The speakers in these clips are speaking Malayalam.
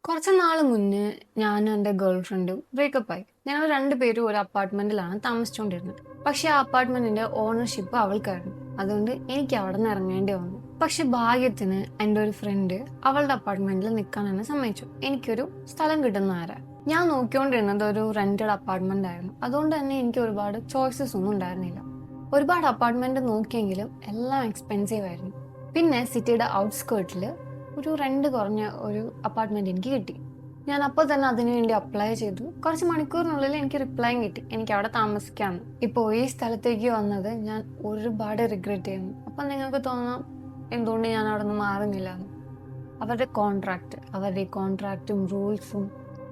കുറച്ച് നാൾ മുന്നേ ഞാനും എൻ്റെ ഗേൾ ഫ്രണ്ടും ബ്രേക്കപ്പ് ആയി. ഞങ്ങൾ രണ്ടുപേരും ഒരു അപ്പാർട്ട്മെന്റിലാണ് താമസിച്ചുകൊണ്ടിരുന്നത്. പക്ഷെ ആ അപ്പാർട്ട്മെന്റിന്റെ ഓണർഷിപ്പ് അവൾക്കായിരുന്നു. അതുകൊണ്ട് എനിക്ക് അവിടെ നിന്ന് ഇറങ്ങേണ്ടി വന്നു. പക്ഷെ ഭാഗ്യത്തിന് എൻ്റെ ഒരു ഫ്രണ്ട് അവളുടെ അപ്പാർട്ട്മെന്റിൽ നിൽക്കാൻ എന്നെ സമ്മതിച്ചു. എനിക്കൊരു സ്ഥലം കിട്ടുന്ന ആരാ. ഞാൻ നോക്കിക്കൊണ്ടിരുന്നത് ഒരു റെന്റഡ് അപ്പാർട്ട്മെന്റ് ആയിരുന്നു. അതുകൊണ്ട് തന്നെ എനിക്ക് ഒരുപാട് ചോയ്സസ് ഒന്നും ഉണ്ടായിരുന്നില്ല. ഒരുപാട് അപ്പാർട്ട്മെന്റ് നോക്കിയെങ്കിലും എല്ലാം എക്സ്പെൻസീവ് ആയിരുന്നു. പിന്നെ സിറ്റിയുടെ ഔട്ട്സ്കേർട്ടിൽ ഒരു റെന്റ് കുറഞ്ഞ ഒരു അപ്പാർട്ട്മെന്റ് എനിക്ക് കിട്ടി. ഞാൻ അപ്പോൾ തന്നെ അതിനു വേണ്ടി അപ്ലൈ ചെയ്തു. കുറച്ച് മണിക്കൂറിനുള്ളിൽ എനിക്ക് റിപ്ലൈയും കിട്ടി, എനിക്ക് അവിടെ താമസിക്കാമെന്ന്. ഇപ്പോൾ ഈ സ്ഥലത്തേക്ക് വന്നത് ഞാൻ ഒരുപാട് റിഗ്രറ്റ് ചെയ്യുന്നു. അപ്പം നിങ്ങൾക്ക് തോന്നാം എന്തുകൊണ്ട് ഞാൻ അവിടെ നിന്ന് മാറുന്നില്ല എന്ന്. അവരുടെ കോൺട്രാക്റ്റും റൂൾസും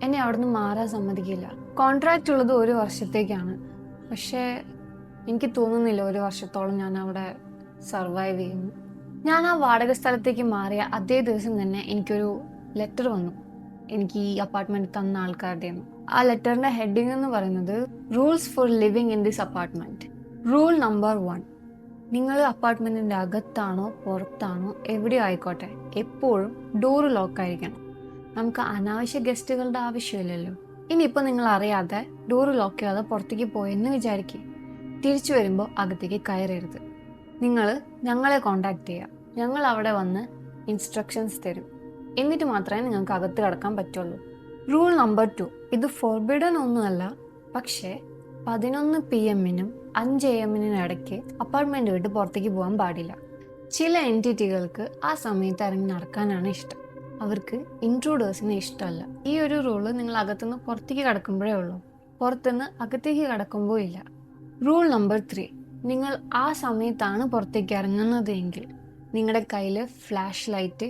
എന്നെ അവിടെ നിന്ന് മാറാൻ സമ്മതിക്കില്ല. കോൺട്രാക്റ്റ് ഉള്ളത് 1 വർഷത്തേക്കാണ്. പക്ഷേ എനിക്ക് തോന്നുന്നില്ല 1 വർഷത്തോളം ഞാൻ അവിടെ സർവൈവ് ചെയ്യുന്നു. ഞാൻ ആ വാടക സ്ഥലത്തേക്ക് മാറിയ അതേ ദിവസം തന്നെ എനിക്കൊരു ലെറ്റർ വന്നു, എനിക്ക് ഈ അപ്പാർട്ട്മെന്റ് തന്ന ആൾക്കാരുടെ. ആ ലെറ്ററിന്റെ ഹെഡിങ് എന്ന് പറയുന്നത് rules for living in this apartment. Rule number 1, നിങ്ങൾ അപ്പാർട്ട്മെന്റിന്റെ അകത്താണോ പുറത്താണോ എവിടെയോ ആയിക്കോട്ടെ, എപ്പോഴും ഡോറ് ലോക്കായിരിക്കണം. നമുക്ക് അനാവശ്യ ഗസ്റ്റുകളുടെ ആവശ്യമില്ലല്ലോ. ഇനിയിപ്പോൾ നിങ്ങൾ അറിയാതെ ഡോറ് ലോക്ക് ചെയ്യാതെ പുറത്തേക്ക് പോയെന്ന് വിചാരിക്കുക, തിരിച്ചു വരുമ്പോൾ അകത്തേക്ക് കയറരുത്. നിങ്ങൾ ഞങ്ങളെ കോണ്ടാക്ട് ചെയ്യുക, ഞങ്ങൾ അവിടെ വന്ന് ഇൻസ്ട്രക്ഷൻസ് തരും. എന്നിട്ട് മാത്രമേ നിങ്ങൾക്ക് അകത്ത് കിടക്കാൻ പറ്റുള്ളൂ. റൂൾ നമ്പർ 2, ഇത് ഫോർബിഡൻ ഒന്നുമല്ല, പക്ഷേ 11 PM 5 AM ഇടയ്ക്ക് അപ്പാർട്ട്മെന്റ് വിട്ട് പുറത്തേക്ക് പോകാൻ പാടില്ല. ചില എൻറ്റിറ്റികൾക്ക് ആ സമയത്ത് ഇറങ്ങി നടക്കാനാണ് ഇഷ്ടം, അവർക്ക് ഇൻട്രൂഡേഴ്സിന് ഇഷ്ടമല്ല. ഈ ഒരു റൂള് നിങ്ങൾ അകത്തുനിന്ന് പുറത്തേക്ക് കിടക്കുമ്പോഴേ ഉള്ളൂ, പുറത്തുനിന്ന് അകത്തേക്ക് കിടക്കുമ്പോൾ ഇല്ല. റൂൾ നമ്പർ 3, നിങ്ങൾ ആ സമയത്താണ് പുറത്തേക്ക് ഇറങ്ങുന്നത് എങ്കിൽ നിങ്ങളുടെ കയ്യിൽ ഫ്ലാഷ് ലൈറ്റ്,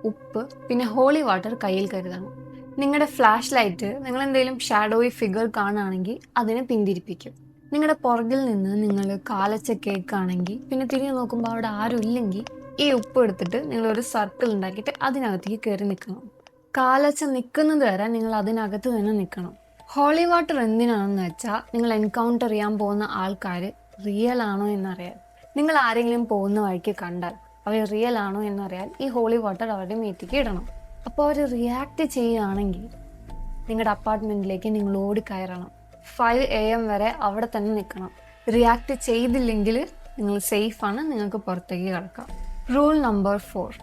ഉപ്പ്, പിന്നെ ഹോളി വാട്ടർ കയ്യിൽ കരുതണം. നിങ്ങളുടെ ഫ്ലാഷ് ലൈറ്റ് നിങ്ങൾ എന്തെങ്കിലും ഷാഡോയി ഫിഗർ കാണുകയാണെങ്കിൽ അതിനെ പിന്തിരിപ്പിക്കും. നിങ്ങളുടെ പുറകിൽ നിന്ന് നിങ്ങൾ കാലച്ച കേൾക്കുകയാണെങ്കിൽ പിന്നെ തിരിഞ്ഞു നോക്കുമ്പോൾ അവിടെ ആരും ഇല്ലെങ്കിൽ ഈ ഉപ്പ് എടുത്തിട്ട് നിങ്ങളൊരു സർക്കിൾ ഉണ്ടാക്കിയിട്ട് അതിനകത്തേക്ക് കയറി നിൽക്കണം. കാലച്ച നിൽക്കുന്നത് വരെ നിങ്ങൾ അതിനകത്ത് തന്നെ നിൽക്കണം. ഹോളി വാട്ടർ എന്തിനാണെന്ന് വെച്ചാൽ നിങ്ങൾ എൻകൗണ്ടർ ചെയ്യാൻ പോകുന്ന ആൾക്കാർ റിയൽ ആണോ എന്നറിയാൻ. നിങ്ങൾ ആരെങ്കിലും പോകുന്ന വഴിക്ക് കണ്ടാൽ അവർ റിയൽ ആണോ എന്നറിയാൻ ഈ ഹോളി വാട്ടർ അവരുടെ മേത്തേക്ക് ഇടണം. അപ്പോൾ അവർ റിയാക്ട് ചെയ്യുകയാണെങ്കിൽ നിങ്ങളുടെ അപ്പാർട്ട്മെന്റിലേക്ക് നിങ്ങൾ ഓടിക്കയറണം. 5 AM വരെ അവിടെ തന്നെ നിൽക്കണം. റിയാക്ട് ചെയ്തില്ലെങ്കിൽ നിങ്ങൾ സേഫാണ്, നിങ്ങൾക്ക് പുറത്തേക്ക് കിടക്കാം. റൂൾ നമ്പർ 4,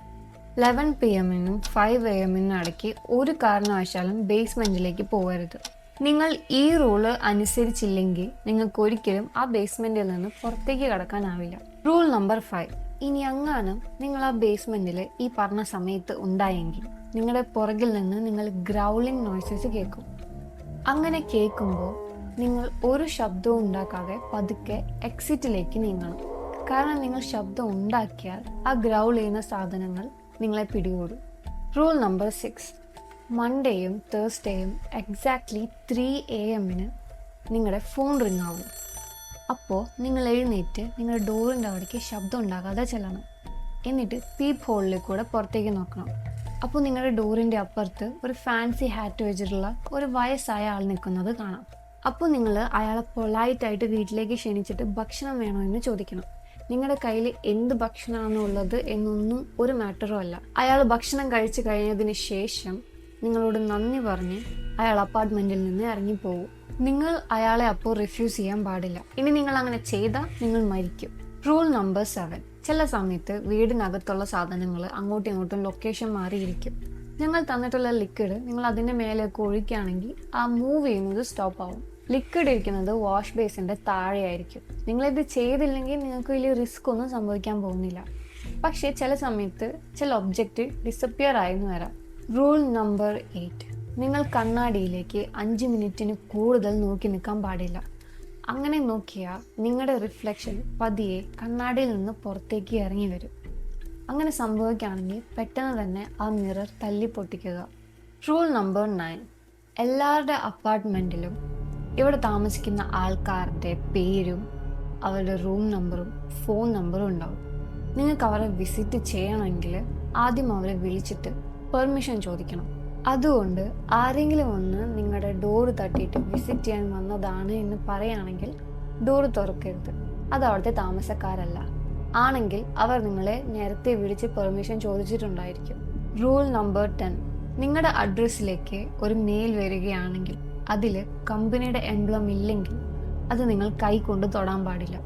11 PM 5 AM ഇടയ്ക്ക് ഒരു കാരണവശാലും ബേസ്മെന്റിലേക്ക് പോകരുത്. നിങ്ങൾ ഈ റൂള് അനുസരിച്ചില്ലെങ്കിൽ നിങ്ങൾക്ക് ഒരിക്കലും ആ ബേസ്മെന്റിൽ നിന്ന് പുറത്തേക്ക് കടക്കാനാവില്ല. റൂൾ നമ്പർ 5, ഇനി അങ്ങാനും നിങ്ങൾ ആ ബേസ്മെന്റിൽ ഈ പറഞ്ഞ സമയത്ത് ഉണ്ടായെങ്കിൽ നിങ്ങളുടെ പുറകിൽ നിന്ന് നിങ്ങൾ ഗ്രൗളിംഗ് നോയ്സസ് കേൾക്കും. അങ്ങനെ കേൾക്കുമ്പോൾ നിങ്ങൾ ഒരു ശബ്ദവും ഉണ്ടാക്കാതെ പതുക്കെ എക്സിറ്റിലേക്ക് നീങ്ങണം. കാരണം നിങ്ങൾ ശബ്ദം ഉണ്ടാക്കിയാൽ ആ ഗ്രൗൾ ചെയ്യുന്ന സാധനങ്ങൾ നിങ്ങളെ പിടികൂടും. റൂൾ നമ്പർ 6, മൺഡേയും തേഴ്സ്ഡേയും എക്സാക്ട്ലി 3 AM നിങ്ങളുടെ ഫോൺ റിങ് ആവും. അപ്പോൾ നിങ്ങൾ എഴുന്നേറ്റ് നിങ്ങളുടെ ഡോറിൻ്റെ അവിടേക്ക് ശബ്ദം ഉണ്ടാകാതെ ചെല്ലണം. എന്നിട്ട് പീപ്പ് ഹോളിൽ കൂടെ പുറത്തേക്ക് നോക്കണം. അപ്പോൾ നിങ്ങളുടെ ഡോറിൻ്റെ അപ്പുറത്ത് ഒരു ഫാൻസി ഹാറ്റ് വെച്ചിട്ടുള്ള ഒരു വയസ്സായ ആൾ നിൽക്കുന്നത് കാണാം. അപ്പോൾ നിങ്ങൾ അയാളെ പൊളൈറ്റായിട്ട് വീട്ടിലേക്ക് ക്ഷണിച്ചിട്ട് ഭക്ഷണം വേണോ എന്ന് ചോദിക്കണം. നിങ്ങളുടെ കയ്യിൽ എന്ത് ഭക്ഷണമാണുള്ളത് എന്നൊന്നും ഒരു മാറ്ററും അല്ല. അയാൾ ഭക്ഷണം കഴിച്ചു കഴിഞ്ഞതിന് ശേഷം നിങ്ങളോട് നന്ദി പറഞ്ഞ് അയാൾ അപ്പാർട്ട്മെന്റിൽ നിന്ന് ഇറങ്ങിപ്പോകും. നിങ്ങൾ അയാളെ അപ്പോൾ റിഫ്യൂസ് ചെയ്യാൻ പാടില്ല. ഇനി നിങ്ങൾ അങ്ങനെ ചെയ്താൽ നിങ്ങൾ മരിക്കും. റൂൾ നമ്പർ 7, ചില സമയത്ത് വീടിനകത്തുള്ള സാധനങ്ങൾ അങ്ങോട്ടും ഇങ്ങോട്ടും ലൊക്കേഷൻ മാറിയിരിക്കും. ഞങ്ങൾ തന്നിട്ടുള്ള ലിക്വിഡ് നിങ്ങൾ അതിൻ്റെ മേലെയൊക്കെ ഒഴിക്കുകയാണെങ്കിൽ ആ മൂവ് ചെയ്യുന്നത് സ്റ്റോപ്പ് ആവും. ലിക്വിഡ് ഇരിക്കുന്നത് വാഷ് ബേസിൻ്റെ താഴെയായിരിക്കും. നിങ്ങളിത് ചെയ്തില്ലെങ്കിൽ നിങ്ങൾക്ക് വലിയ റിസ്ക് ഒന്നും സംഭവിക്കാൻ പോകുന്നില്ല. പക്ഷേ ചില സമയത്ത് ചില ഒബ്ജക്റ്റ് ഡിസപ്പിയർ ആയെന്ന് വരാം. റൂൾ നമ്പർ 8, നിങ്ങൾ കണ്ണാടിയിലേക്ക് 5 മിനിറ്റിന് കൂടുതൽ നോക്കി നിൽക്കാൻ പാടില്ല. അങ്ങനെ നോക്കിയാൽ നിങ്ങളുടെ റിഫ്ലക്ഷൻ പതിയെ കണ്ണാടിയിൽ നിന്ന് പുറത്തേക്ക് ഇറങ്ങി വരും. അങ്ങനെ സംഭവിക്കുകയാണെങ്കിൽ പെട്ടെന്ന് തന്നെ ആ മിറർ തല്ലി പൊട്ടിക്കുക. റൂൾ നമ്പർ 9, എല്ലാവരുടെ അപ്പാർട്ട്മെൻറ്റിലും ഇവിടെ താമസിക്കുന്ന ആൾക്കാരുടെ പേരും അവരുടെ റൂം നമ്പറും ഫോൺ നമ്പറും ഉണ്ടാവും. നിങ്ങൾക്ക് അവരെ വിസിറ്റ് ചെയ്യണമെങ്കിൽ ആദ്യം അവരെ വിളിച്ചിട്ട് പെർമിഷൻ ചോദിക്കണം. അതുകൊണ്ട് ആരെങ്കിലും ഒന്ന് നിങ്ങളുടെ ഡോറ് തട്ടിയിട്ട് വിസിറ്റ് ചെയ്യാൻ വന്നതാണ് എന്ന് പറയുകയാണെങ്കിൽ ഡോറ് തുറക്കരുത്. അത് അവിടുത്തെ താമസക്കാരല്ല. ആണെങ്കിൽ അവർ നിങ്ങളെ നേരത്തെ വിളിച്ച് പെർമിഷൻ ചോദിച്ചിട്ടുണ്ടായിരിക്കും. റൂൾ നമ്പർ 10, നിങ്ങളുടെ അഡ്രസ്സിലേക്ക് ഒരു മെയിൽ വരികയാണെങ്കിൽ അതിൽ കമ്പനിയുടെ എംബ്ലം ഇല്ലെങ്കിൽ അത് നിങ്ങൾ കൈ കൊണ്ട് തൊടാൻ പാടില്ല.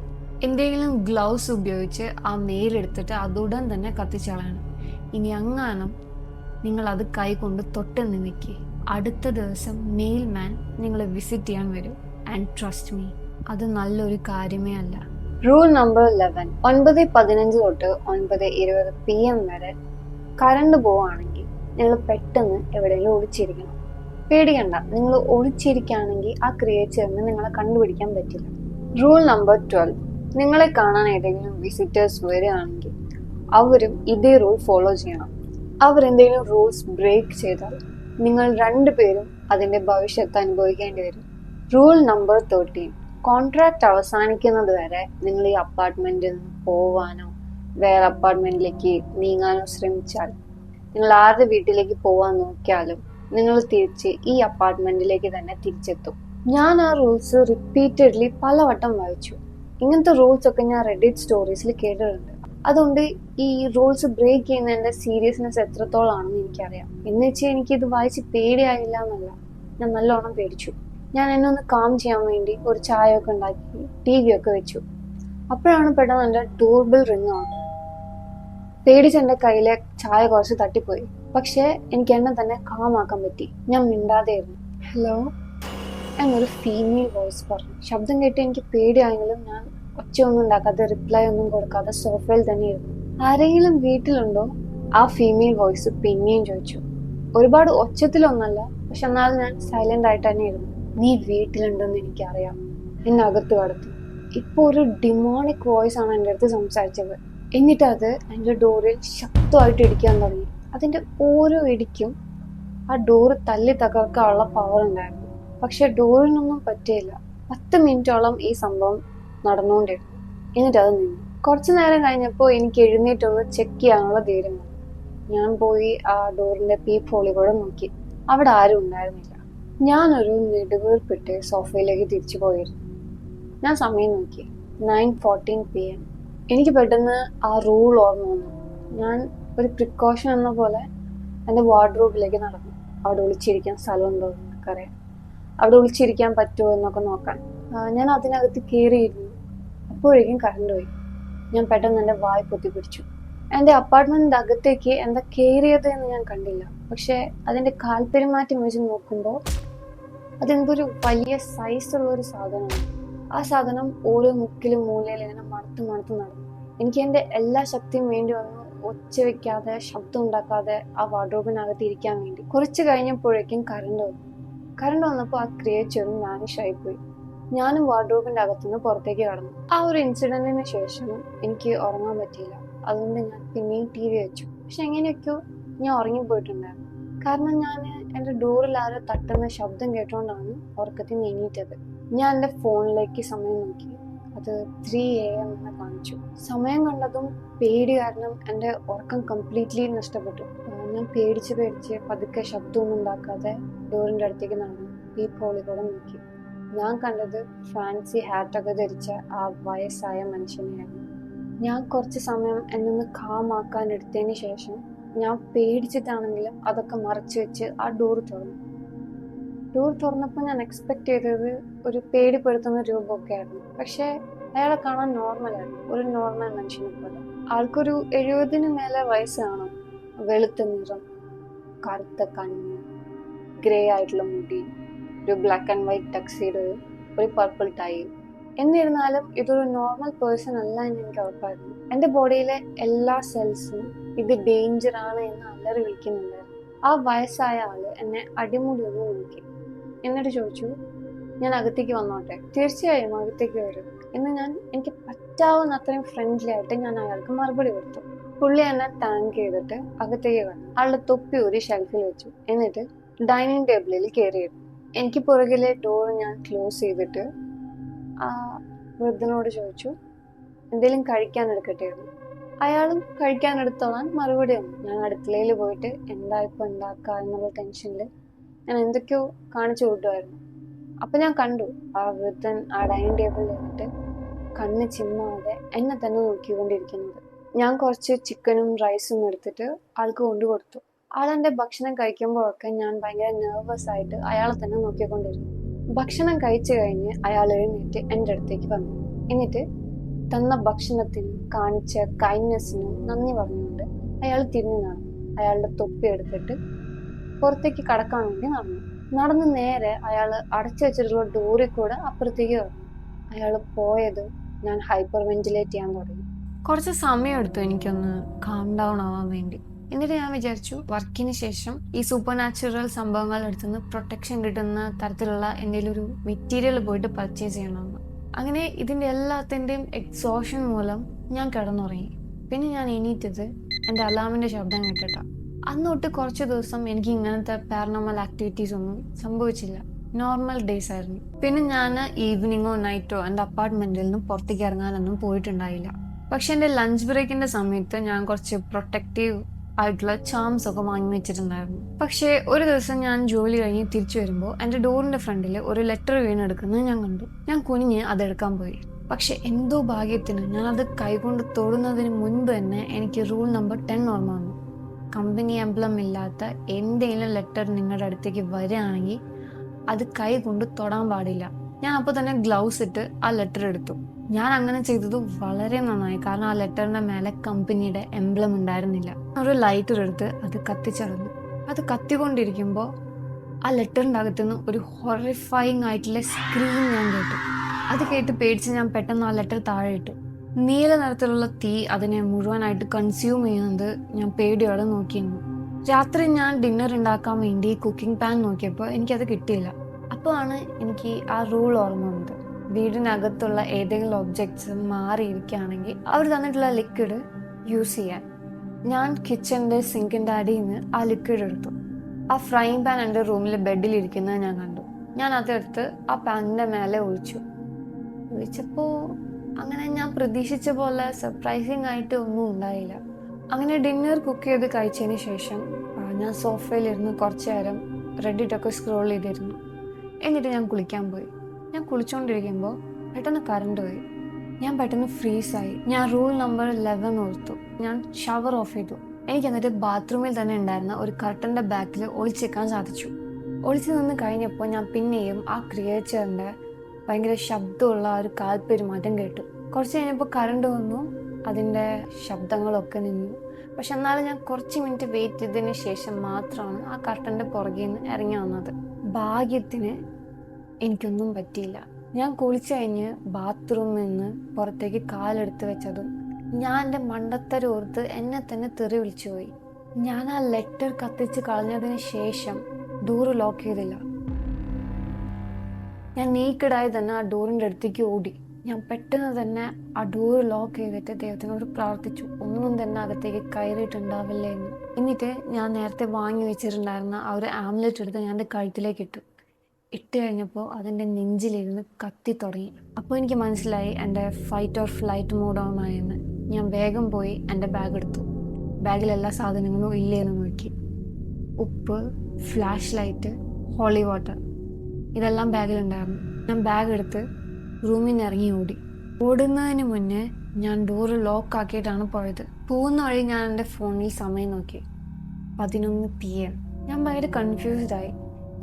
എന്തെങ്കിലും ഗ്ലൗസ് ഉപയോഗിച്ച് ആ മെയിൽ എടുത്തിട്ട് അതുടൻ തന്നെ കത്തിച്ചളയണം. ഇനി അങ്ങാനും നിങ്ങൾ അത് കൈ കൊണ്ട് തൊട്ടെന്ന് വെക്കുക, അടുത്ത ദിവസം മെയിൽ മാൻ നിങ്ങളെ വിസിറ്റ് ചെയ്യാൻ വരും. ആൻഡ് ട്രസ്റ്റ് മീ, അത് നല്ലൊരു കാര്യമേ അല്ല. റൂൾ നമ്പർ 11, 9:15 തൊട്ട് 9:20 PM വരെ കറണ്ട് പോവുകയാണെങ്കിൽ നിങ്ങൾ പെട്ടെന്ന് എവിടെയെങ്കിലും ഒളിച്ചിരിക്കണം. പേടിക്കണ്ട, നിങ്ങൾ ഒളിച്ചിരിക്കുകയാണെങ്കിൽ ആ ക്രിയേച്ചറിന് നിങ്ങളെ കണ്ടുപിടിക്കാൻ പറ്റില്ല. റൂൾ നമ്പർ 12, നിങ്ങളെ കാണാൻ ഏതെങ്കിലും വിസിറ്റേഴ്സ് വരികയാണെങ്കിൽ അവരും ഇതേ റൂൾ ഫോളോ ചെയ്യണം. അവരെന്തെങ്കിലും റൂൾസ് ബ്രേക്ക് ചെയ്താൽ നിങ്ങൾ രണ്ടുപേരും അതിന്റെ ഭവിഷ്യത്ത് അനുഭവിക്കേണ്ടി വരും. റൂൾ നമ്പർ 13, കോൺട്രാക്ട് അവസാനിക്കുന്നത് വരെ നിങ്ങൾ ഈ അപ്പാർട്ട്മെന്റിൽ നിന്ന് പോവാനോ വേറെ അപ്പാർട്ട്മെന്റിലേക്ക് നീങ്ങാനോ ശ്രമിച്ചാൽ, നിങ്ങൾ ആരുടെ വീട്ടിലേക്ക് പോവാൻ നോക്കിയാലും നിങ്ങൾ തിരിച്ച് ഈ അപ്പാർട്ട്മെന്റിലേക്ക് തന്നെ തിരിച്ചെത്തും. ഞാൻ ആ റൂൾസ് റിപ്പീറ്റഡ്ലി പലവട്ടം വായിച്ചു. ഇങ്ങനത്തെ റൂൾസ് ഒക്കെ ഞാൻ റെഡിറ്റ് സ്റ്റോറീസിൽ കേട്ടിട്ടുണ്ട്. അതുകൊണ്ട് ഈ റൂൾസ് ബ്രേക്ക് ചെയ്യുന്നതിന്റെ സീരിയസ്നെസ് എത്രത്തോളാണെന്ന് എനിക്കറിയാം. എന്ന് വെച്ചാൽ എനിക്കിത് വായിച്ച് പേടിയായില്ല എന്നല്ല, ഞാൻ നല്ലോണം പേടിച്ചു. ഞാൻ എന്നെ ഒന്ന് കാം ചെയ്യാൻ വേണ്ടി ഒരു ചായ ഒക്കെ ഉണ്ടാക്കി TV ഒക്കെ വെച്ചു. അപ്പോഴാണ് പെട്ടെന്ന് എൻ്റെ ഡോർബെൽ റിങ് ആവുന്നത്. പേടിച്ച് എൻ്റെ കയ്യിലെ ചായ കുറച്ച് തട്ടിപ്പോയി. പക്ഷെ എനിക്ക് എന്നെ തന്നെ കാമാക്കാൻ പറ്റി. ഞാൻ മിണ്ടാതെയായിരുന്നു. ഹലോ എന്നൊരു ഫീമെയിൽ വോയിസ് പറഞ്ഞു. ശബ്ദം കേട്ട് എനിക്ക് പേടിയായെങ്കിലും ഞാൻ ഒച്ചയൊന്നും ഉണ്ടാക്കാതെ റിപ്ലൈ ഒന്നും കൊടുക്കാതെ സോഫയിൽ തന്നെ ഇരുന്നു. ആരെങ്കിലും വീട്ടിലുണ്ടോ? ആ ഫീമെയിൽ വോയിസ് പിന്നെയും ചോദിച്ചു. ഒരുപാട് ഒച്ചത്തിലൊന്നല്ല, പക്ഷെ എന്നാലും ഞാൻ സൈലന്റ് ആയിട്ട് തന്നെ ഇരുന്നു. നീ വീട്ടിലുണ്ടെന്ന് എനിക്കറിയാം, എന്നെ അകത്ത് കടത്തി. ഇപ്പൊ ഒരു ഡിമോണിക് വോയിസ് ആണ് എൻ്റെ അടുത്ത് സംസാരിച്ചത്. എന്നിട്ട് അത് എൻ്റെ ഡോറിൽ ശക്തമായിട്ട് ഇടിക്കാൻ തുടങ്ങി. അതിന്റെ ഓരോ ഇടിക്കും ആ ഡോറ് തല്ലി തകർക്കാനുള്ള പവർ ഉണ്ടായിരുന്നു. പക്ഷെ ഡോറിനൊന്നും പറ്റിയില്ല. 10 മിനിറ്റോളം ഈ സംഭവം നടന്നുകൊണ്ടിരുന്നു. എന്നിട്ട് അത് നിന്നു. കുറച്ചു നേരം കഴിഞ്ഞപ്പോൾ എനിക്ക് എഴുന്നേറ്റൊന്ന് ചെക്ക് ചെയ്യാനുള്ള ധൈര്യം വന്നു. ഞാൻ പോയി ആ ഡോറിന്റെ പീപ്പ് ഹോളിൽ കൂടെ നോക്കി. അവിടെ ആരും ഉണ്ടായിരുന്നില്ല. ഞാനൊരു നെടുവീർപ്പിട്ട് സോഫയിലേക്ക് തിരിച്ചു പോയിരുന്നു. ഞാൻ സമയം നോക്കി, 9:14 PM. എനിക്ക് പെട്ടെന്ന് ആ റൂൾ ഓർമ്മ വന്നു. ഞാൻ ഒരു പ്രിക്കോഷൻ എന്ന പോലെ എൻ്റെ വാർഡ്രോബിലേക്ക് നടന്നു. അവിടെ ഒളിച്ചിരിക്കാൻ സ്ഥലമുണ്ടോ എന്നൊക്കെ അറിയാം, അവിടെ ഒളിച്ചിരിക്കാൻ പറ്റുമോ എന്നൊക്കെ നോക്കാൻ. ഞാൻ അതിനകത്ത് കയറിയിരുന്നു. അപ്പോഴേക്കും കറണ്ട് പോയി. ഞാൻ പെട്ടെന്ന് എൻ്റെ വായ പൊത്തിപ്പിടിച്ചു. എൻ്റെ അപ്പാർട്ട്മെന്റിന്റെ അകത്തേക്ക് എന്താ കയറിയത് എന്ന് ഞാൻ കണ്ടില്ല. പക്ഷെ അതിന്റെ കാൽപ്പെരുമാറ്റം വെച്ച് നോക്കുമ്പോൾ അതെന്തൊരു വലിയ സൈസുള്ള ഒരു സാധനമാണ്. ആ സാധനം ഓരോ മുക്കിലും മൂലയിലും ഇങ്ങനെ മണത്ത് നടന്നു. എനിക്ക് എൻ്റെ എല്ലാ ശക്തിയും വേണ്ടി വന്നു ഒച്ച വെക്കാതെ ശബ്ദം ഉണ്ടാക്കാതെ ആ വാർഡ്രോബിനകത്ത് ഇരിക്കാൻ വേണ്ടി. കുറച്ച് കഴിഞ്ഞപ്പോഴേക്കും കറണ്ട് വന്നപ്പോൾ ആ ക്രിയേച്ചറും വാനിഷ് ആയിപ്പോയി. ഞാനും വാർഡ്രോബിന്റെ അകത്തുനിന്ന് പുറത്തേക്ക് കടന്നു. ആ ഒരു ഇൻസിഡന്റിന് ശേഷം എനിക്ക് ഉറങ്ങാൻ പറ്റിയില്ല. അതുകൊണ്ട് ഞാൻ പിന്നെയും TV വെച്ചു. പക്ഷെ എങ്ങനെയൊക്കെയോ ഞാൻ ഉറങ്ങിപ്പോയിട്ടുണ്ടായിരുന്നു. കാരണം ഞാൻ എൻ്റെ ഡോറിൽ ആരോ തട്ടുന്ന ശബ്ദം കേട്ടുകൊണ്ടാണ് ഉറക്കത്തിൽ നിന്ന് എണീറ്റത്. ഞാൻ എൻ്റെ ഫോണിലേക്ക് സമയം നോക്കി. അത് 3 AM എന്ന് കാണിച്ചു. സമയം കണ്ടതും പേടി കാരണം എൻ്റെ ഉറക്കം കംപ്ലീറ്റ്ലി നഷ്ടപ്പെട്ടു. ഞാൻ പേടിച്ച് പതുക്കെ ശബ്ദമൊന്നും ഉണ്ടാക്കാതെ ഡോറിൻ്റെ അടുത്തേക്ക് നടന്നു. പീപ്പ് ഹോളിൽ കൂടെ നോക്കി. ഞാൻ കണ്ടത് ഫാൻസി ഹാറ്റൊക്കെ ധരിച്ച ആ വയസ്സായ മനുഷ്യനെയായിരുന്നു. ഞാൻ കുറച്ച് സമയം എന്നൊന്ന് കാമാക്കാൻ എടുത്തതിന് ശേഷം ഞാൻ പേടിച്ചിട്ടാണെങ്കിലും അതൊക്കെ മറച്ചു വെച്ച് ആ ഡോർ തുറന്നപ്പോൾ ഞാൻ എക്സ്പെക്ട് ചെയ്തത് ഒരു പേടിപ്പെടുത്തുന്ന രൂപമൊക്കെ ആയിരുന്നു. പക്ഷെ അയാളെ കാണാൻ നോർമലായിരുന്നു, ഒരു നോർമൽ മനുഷ്യനെ പോലെ. ആൾക്കൊരു 70 മേലെ വയസ്സ് കാണും. വെളുത്ത നിറം, കറുത്ത കണ്ണ്, ഗ്രേ ആയിട്ടുള്ള മുടി, ഒരു ബ്ലാക്ക് ആൻഡ് വൈറ്റ് ടക്സീഡോയും ഒരു പർപ്പിൾ ടൈയും. എന്നിരുന്നാലും ഇതൊരു നോർമൽ പേഴ്സൺ അല്ല എന്ന് എനിക്ക് ഉറപ്പായിരുന്നു. എൻ്റെ ബോഡിയിലെ എല്ലാ സെൽസും ഇത് ഡേഞ്ചർ ആണ് എന്ന് അലറി വിളിക്കുന്നുണ്ടായിരുന്നു. ആ വയസ്സായ ആള് എന്നെ അടിമുടി ഒന്ന് നോക്കി. എന്നിട്ട് ചോദിച്ചു, ഞാൻ അകത്തേക്ക് വന്നോട്ടെ? തീർച്ചയായും അകത്തേക്ക് വരും എന്ന് എനിക്ക് പറ്റാവുന്ന അത്രയും ഫ്രണ്ട്ലി ആയിട്ട് ഞാൻ അയാൾക്ക് മറുപടി കൊടുത്തു. പുള്ളി എന്നെ താങ്ക് ചെയ്തിട്ട് അകത്തേക്ക് വന്നു. ആളുടെ തൊപ്പി ഒരു ഷെൽഫിൽ വെച്ചു. എന്നിട്ട് ഡൈനിങ് ടേബിളിൽ കയറിയിരുന്നു. എനിക്ക് പുറകിലെ ഡോർ ഞാൻ ക്ലോസ് ചെയ്തിട്ട് ആ വൃദ്ധനോട് ചോദിച്ചു, എന്തെങ്കിലും കഴിക്കാൻ എടുക്കട്ടെയിരുന്നു. അയാളും കഴിക്കാൻ എടുത്തോളാൻ മറുപടി വന്നു. ഞാൻ അടുക്കളയിൽ പോയിട്ട് എന്താ ഇപ്പൊ ഉണ്ടാക്കുക എന്നുള്ള ടെൻഷനിൽ ഞാൻ എന്തൊക്കെയോ കാണിച്ചു കൂട്ടുമായിരുന്നു. അപ്പൊ ഞാൻ കണ്ടു ആ വൃദ്ധൻ ആ ഡൈനിങ് ടേബിളിൽ നിന്നിട്ട് കണ്ണ് ചിമ്മാതെ എന്നെ തന്നെ നോക്കിക്കൊണ്ടിരിക്കുന്നത്. ഞാൻ കുറച്ച് ചിക്കനും റൈസും എടുത്തിട്ട് ആൾക്ക് കൊണ്ടുകൊടുത്തു. ആളെന്റെ ഭക്ഷണം കഴിക്കുമ്പോഴൊക്കെ ഞാൻ ഭയങ്കര നെർവസ് ആയിട്ട് അയാളെ തന്നെ നോക്കിക്കൊണ്ടിരുന്നു. ഭക്ഷണം കഴിച്ചു കഴിഞ്ഞ് അയാൾ എഴുന്നേറ്റ് എൻ്റെ അടുത്തേക്ക് വന്നു. എന്നിട്ട് തന്ന ഭക്ഷണത്തിനും കാണിച്ച കൈൻഡ്നെസ്സിനും നന്ദി പറഞ്ഞുകൊണ്ട് അയാൾ തിരിഞ്ഞു നടന്നു. അയാളുടെ തൊപ്പി എടുത്തിട്ട് പുറത്തേക്ക് കടക്കാൻ വേണ്ടി നടന്ന് നേരെ അയാൾ അടച്ചു വെച്ചിട്ടുള്ള ഡോറിൽ കൂടെ അപ്പുറത്തേക്ക് വന്നു. അയാൾ പോയത് ഞാൻ ഹൈപ്പർ വെന്റിലേറ്റ് ചെയ്യാൻ തുടങ്ങി. കുറച്ച് സമയം എടുത്തു എനിക്കൊന്ന് കാം ഡൗൺ ആവാൻ വേണ്ടി. എന്നിട്ട് ഞാൻ വിചാരിച്ചു വർക്കിന് ശേഷം ഈ സൂപ്പർ നാച്ചുറൽ സംഭവങ്ങൾ എടുത്തുനിന്ന് പ്രൊട്ടക്ഷൻ കിട്ടുന്ന തരത്തിലുള്ള എന്തെങ്കിലും ഒരു മെറ്റീരിയൽ പോയിട്ട് പർച്ചേസ് ചെയ്യണമെന്ന്. അങ്ങനെ ഇതിൻ്റെ എല്ലാത്തിൻ്റെയും എക്സോഷൻ മൂലം ഞാൻ കിടന്നുറങ്ങി. പിന്നെ ഞാൻ എണീറ്റത് എൻ്റെ അലാമിൻ്റെ ശബ്ദം കേട്ടിട്ടാണ്. അന്നൊട്ട് കുറച്ച് ദിവസം എനിക്ക് ഇങ്ങനത്തെ പാരനോർമൽ ആക്ടിവിറ്റീസ് ഒന്നും സംഭവിച്ചില്ല. നോർമൽ ഡേയ്സ് ആയിരുന്നു. പിന്നെ ഞാൻ ഈവനിങ്ങോ നൈറ്റോ എൻ്റെ അപ്പാർട്ട്മെൻറ്റിൽ നിന്നും പുറത്തേക്ക് ഇറങ്ങാനൊന്നും പോയിട്ടുണ്ടായില്ല. പക്ഷെ എൻ്റെ ലഞ്ച് ബ്രേക്കിൻ്റെ സമയത്ത് ഞാൻ കുറച്ച് പ്രൊട്ടക്റ്റീവ് ആയിട്ടുള്ള ചാംസ് ഒക്കെ വാങ്ങി വെച്ചിട്ടുണ്ടായിരുന്നു. പക്ഷേ ഒരു ദിവസം ഞാൻ ജോലി കഴിഞ്ഞ് തിരിച്ചു വരുമ്പോൾ എൻ്റെ ഡോറിൻ്റെ ഫ്രണ്ടിൽ ഒരു ലെറ്റർ വീണെടുക്കുന്നത് ഞാൻ കണ്ടു. ഞാൻ കുനിഞ്ഞ് അതെടുക്കാൻ പോയി. പക്ഷെ എന്തോ ഭാഗ്യത്തിന് ഞാൻ അത് കൈകൊണ്ട് തൊടുന്നതിന് മുൻപ് തന്നെ എനിക്ക് റൂൾ നമ്പർ 10 ഓർമ്മ വന്നു. കമ്പനി എംബ്ലം ഇല്ലാത്ത എന്തെങ്കിലും ലെറ്റർ നിങ്ങളുടെ അടുത്തേക്ക് വരികയാണെങ്കിൽ അത് കൈ കൊണ്ട് തൊടാൻ പാടില്ല. ഞാൻ അപ്പോൾ തന്നെ ഗ്ലൗസ് ഇട്ട് ആ ലെറ്റർ എടുത്തു. ഞാൻ അങ്ങനെ ചെയ്തത് വളരെ നന്നായി. കാരണം ആ ലെറ്ററിന്റെ മേലെ കമ്പനിയുടെ എംബ്ലം ഉണ്ടായിരുന്നില്ല. ഒരു ലൈറ്റർ എടുത്ത് അത് കത്തിച്ചടഞ്ഞു. അത് കത്തിക്കൊണ്ടിരിക്കുമ്പോൾ ആ ലെറ്ററിൻ്റെ അകത്തുനിന്ന് ഒരു ഹൊറിഫൈങ് ആയിട്ടുള്ള സ്ക്രീൻ ഞാൻ കേട്ടു. അത് കേട്ട് പേടിച്ച് ഞാൻ പെട്ടെന്ന് ആ ലെറ്റർ താഴെ ഇട്ടു. നീല നിറത്തിലുള്ള തീ അതിനെ മുഴുവനായിട്ട് കൺസ്യൂം ചെയ്യുന്നത് ഞാൻ പേടിയോടെ നോക്കിയിരുന്നു. രാത്രി ഞാൻ ഡിന്നർ ഉണ്ടാക്കാൻ വേണ്ടി കുക്കിംഗ് പാൻ നോക്കിയപ്പോൾ എനിക്കത് കിട്ടിയില്ല. അപ്പോൾ ആണ് എനിക്ക് ആ റൂൾ ഓർമ്മ വന്നത്. വീടിനകത്തുള്ള ഏതെങ്കിലും ഒബ്ജക്ട്സ് മാറിയിരിക്കുകയാണെങ്കിൽ അവർ തന്നിട്ടുള്ള ലിക്വിഡ് യൂസ് ചെയ്യാൻ. ഞാൻ കിച്ചൻ്റെ സിങ്കിൻ്റെ അടിയിൽ നിന്ന് ആ ലിക്വിഡ് എടുത്തു. ആ ഫ്രൈങ് പാൻ എൻ്റെ റൂമിൽ ബെഡിലിരിക്കുന്നത് ഞാൻ കണ്ടു. ഞാൻ അതെടുത്ത് ആ പാനിൻ്റെ മേലെ ഒഴിച്ചപ്പോൾ അങ്ങനെ ഞാൻ പ്രതീക്ഷിച്ച പോലെ സർപ്രൈസിങ് ആയിട്ട് ഒന്നും ഉണ്ടായില്ല. അങ്ങനെ ഡിന്നർ കുക്ക് ചെയ്ത് കഴിച്ചതിന് ശേഷം ഞാൻ സോഫയിലിരുന്ന് കുറച്ച് നേരം റെഡിറ്റൊക്കെ സ്ക്രോൾ ചെയ്തിരുന്നു. എന്നിട്ട് ഞാൻ കുളിക്കാൻ പോയി. ഞാൻ കുളിച്ചുകൊണ്ടിരിക്കുമ്പോൾ പെട്ടെന്ന് കറണ്ട് പോയി. ഞാൻ പെട്ടെന്ന് ഫ്രീസായി. ഞാൻ റൂൾ നമ്പർ 11 ഓർത്തു. ഞാൻ ഷവർ ഓഫ് ചെയ്തു. എനിക്ക് എന്നിട്ട് ബാത്റൂമിൽ തന്നെ ഉണ്ടായിരുന്ന ഒരു കർട്ടൻ്റെ ബാക്കിൽ ഒളിച്ചേക്കാൻ സാധിച്ചു. ഒളിച്ചു നിന്ന് കഴിഞ്ഞപ്പോൾ ഞാൻ പിന്നെയും ആ ക്രിയേച്ചറിൻ്റെ ഭയങ്കര ശബ്ദമുള്ള ഒരു കാൽപ്പെരുമാറ്റം കേട്ടു. കുറച്ച് കഴിഞ്ഞപ്പോൾ കറണ്ട് വന്നു. അതിൻ്റെ ശബ്ദങ്ങളൊക്കെ നിന്നു. പക്ഷെ എന്നാലും ഞാൻ കുറച്ച് മിനിറ്റ് വെയിറ്റ് ചെയ്തതിന് ശേഷം മാത്രമാണ് ആ കർട്ടൻ്റെ പുറകിൽ നിന്ന് ഇറങ്ങി വന്നത്. ഭാഗ്യത്തിന് എനിക്കൊന്നും പറ്റിയില്ല. ഞാൻ കുളിച്ചു കഴിഞ്ഞ് ബാത്റൂമിൽ നിന്ന് പുറത്തേക്ക് കാലെടുത്ത് വെച്ചതും ഞാൻ എൻ്റെ മണ്ടത്തരം ഓർത്ത് എന്നെ തന്നെ തെറി വിളിച്ചു പോയി. ഞാൻ ആ ലെറ്റർ കത്തിച്ച് കളഞ്ഞതിന് ശേഷം ഡോറ് ലോക്ക് ചെയ്തില്ല. ഞാൻ നീക്കഡായി തന്നെ ആ ഡോറിൻ്റെ അടുത്തേക്ക് ഓടി. ഞാൻ പെട്ടെന്ന് തന്നെ ആ ഡോറ് ലോക്ക് ചെയ്തിട്ട് ദൈവത്തിനോട് പ്രാർത്ഥിച്ചു, ഒന്നും തന്നെ അകത്തേക്ക് കയറിയിട്ടുണ്ടാവില്ലേ എന്ന്. എന്നിട്ട് ഞാൻ നേരത്തെ വാങ്ങി വെച്ചിട്ടുണ്ടായിരുന്ന ആ ഒരു ആംലെറ്റ് എടുത്ത് ഞാൻ എൻ്റെ കഴുത്തിലേക്ക് ഇട്ട് കഴിഞ്ഞപ്പോൾ അതിൻ്റെ നെഞ്ചിലിരുന്ന് കത്തി തുടങ്ങി. അപ്പോൾ എനിക്ക് മനസ്സിലായി എൻ്റെ fight or flight mode on ആയെന്ന്. ഞാൻ വേഗം പോയി എൻ്റെ ബാഗ് എടുത്തു. ബാഗിൽ എല്ലാ സാധനങ്ങളും ഇല്ലേന്ന് നോക്കി. ഉപ്പ്, ഫ്ലാഷ് ലൈറ്റ്, ഹോളി വാട്ടർ, ഇതെല്ലാം ബാഗിലുണ്ടായിരുന്നു. ഞാൻ ബാഗ് എടുത്ത് റൂമിൽ നിന്ന് ഇറങ്ങി ഓടി. ഓടുന്നതിന് മുന്നേ ഞാൻ ഡോറ് ലോക്ക് ആക്കിയിട്ടാണ് പോയത്. പോകുന്ന വഴി ഞാൻ എൻ്റെ ഫോണിൽ സമയം നോക്കി. 11 PM. ഞാൻ ഭയങ്കര കൺഫ്യൂസ്ഡായി.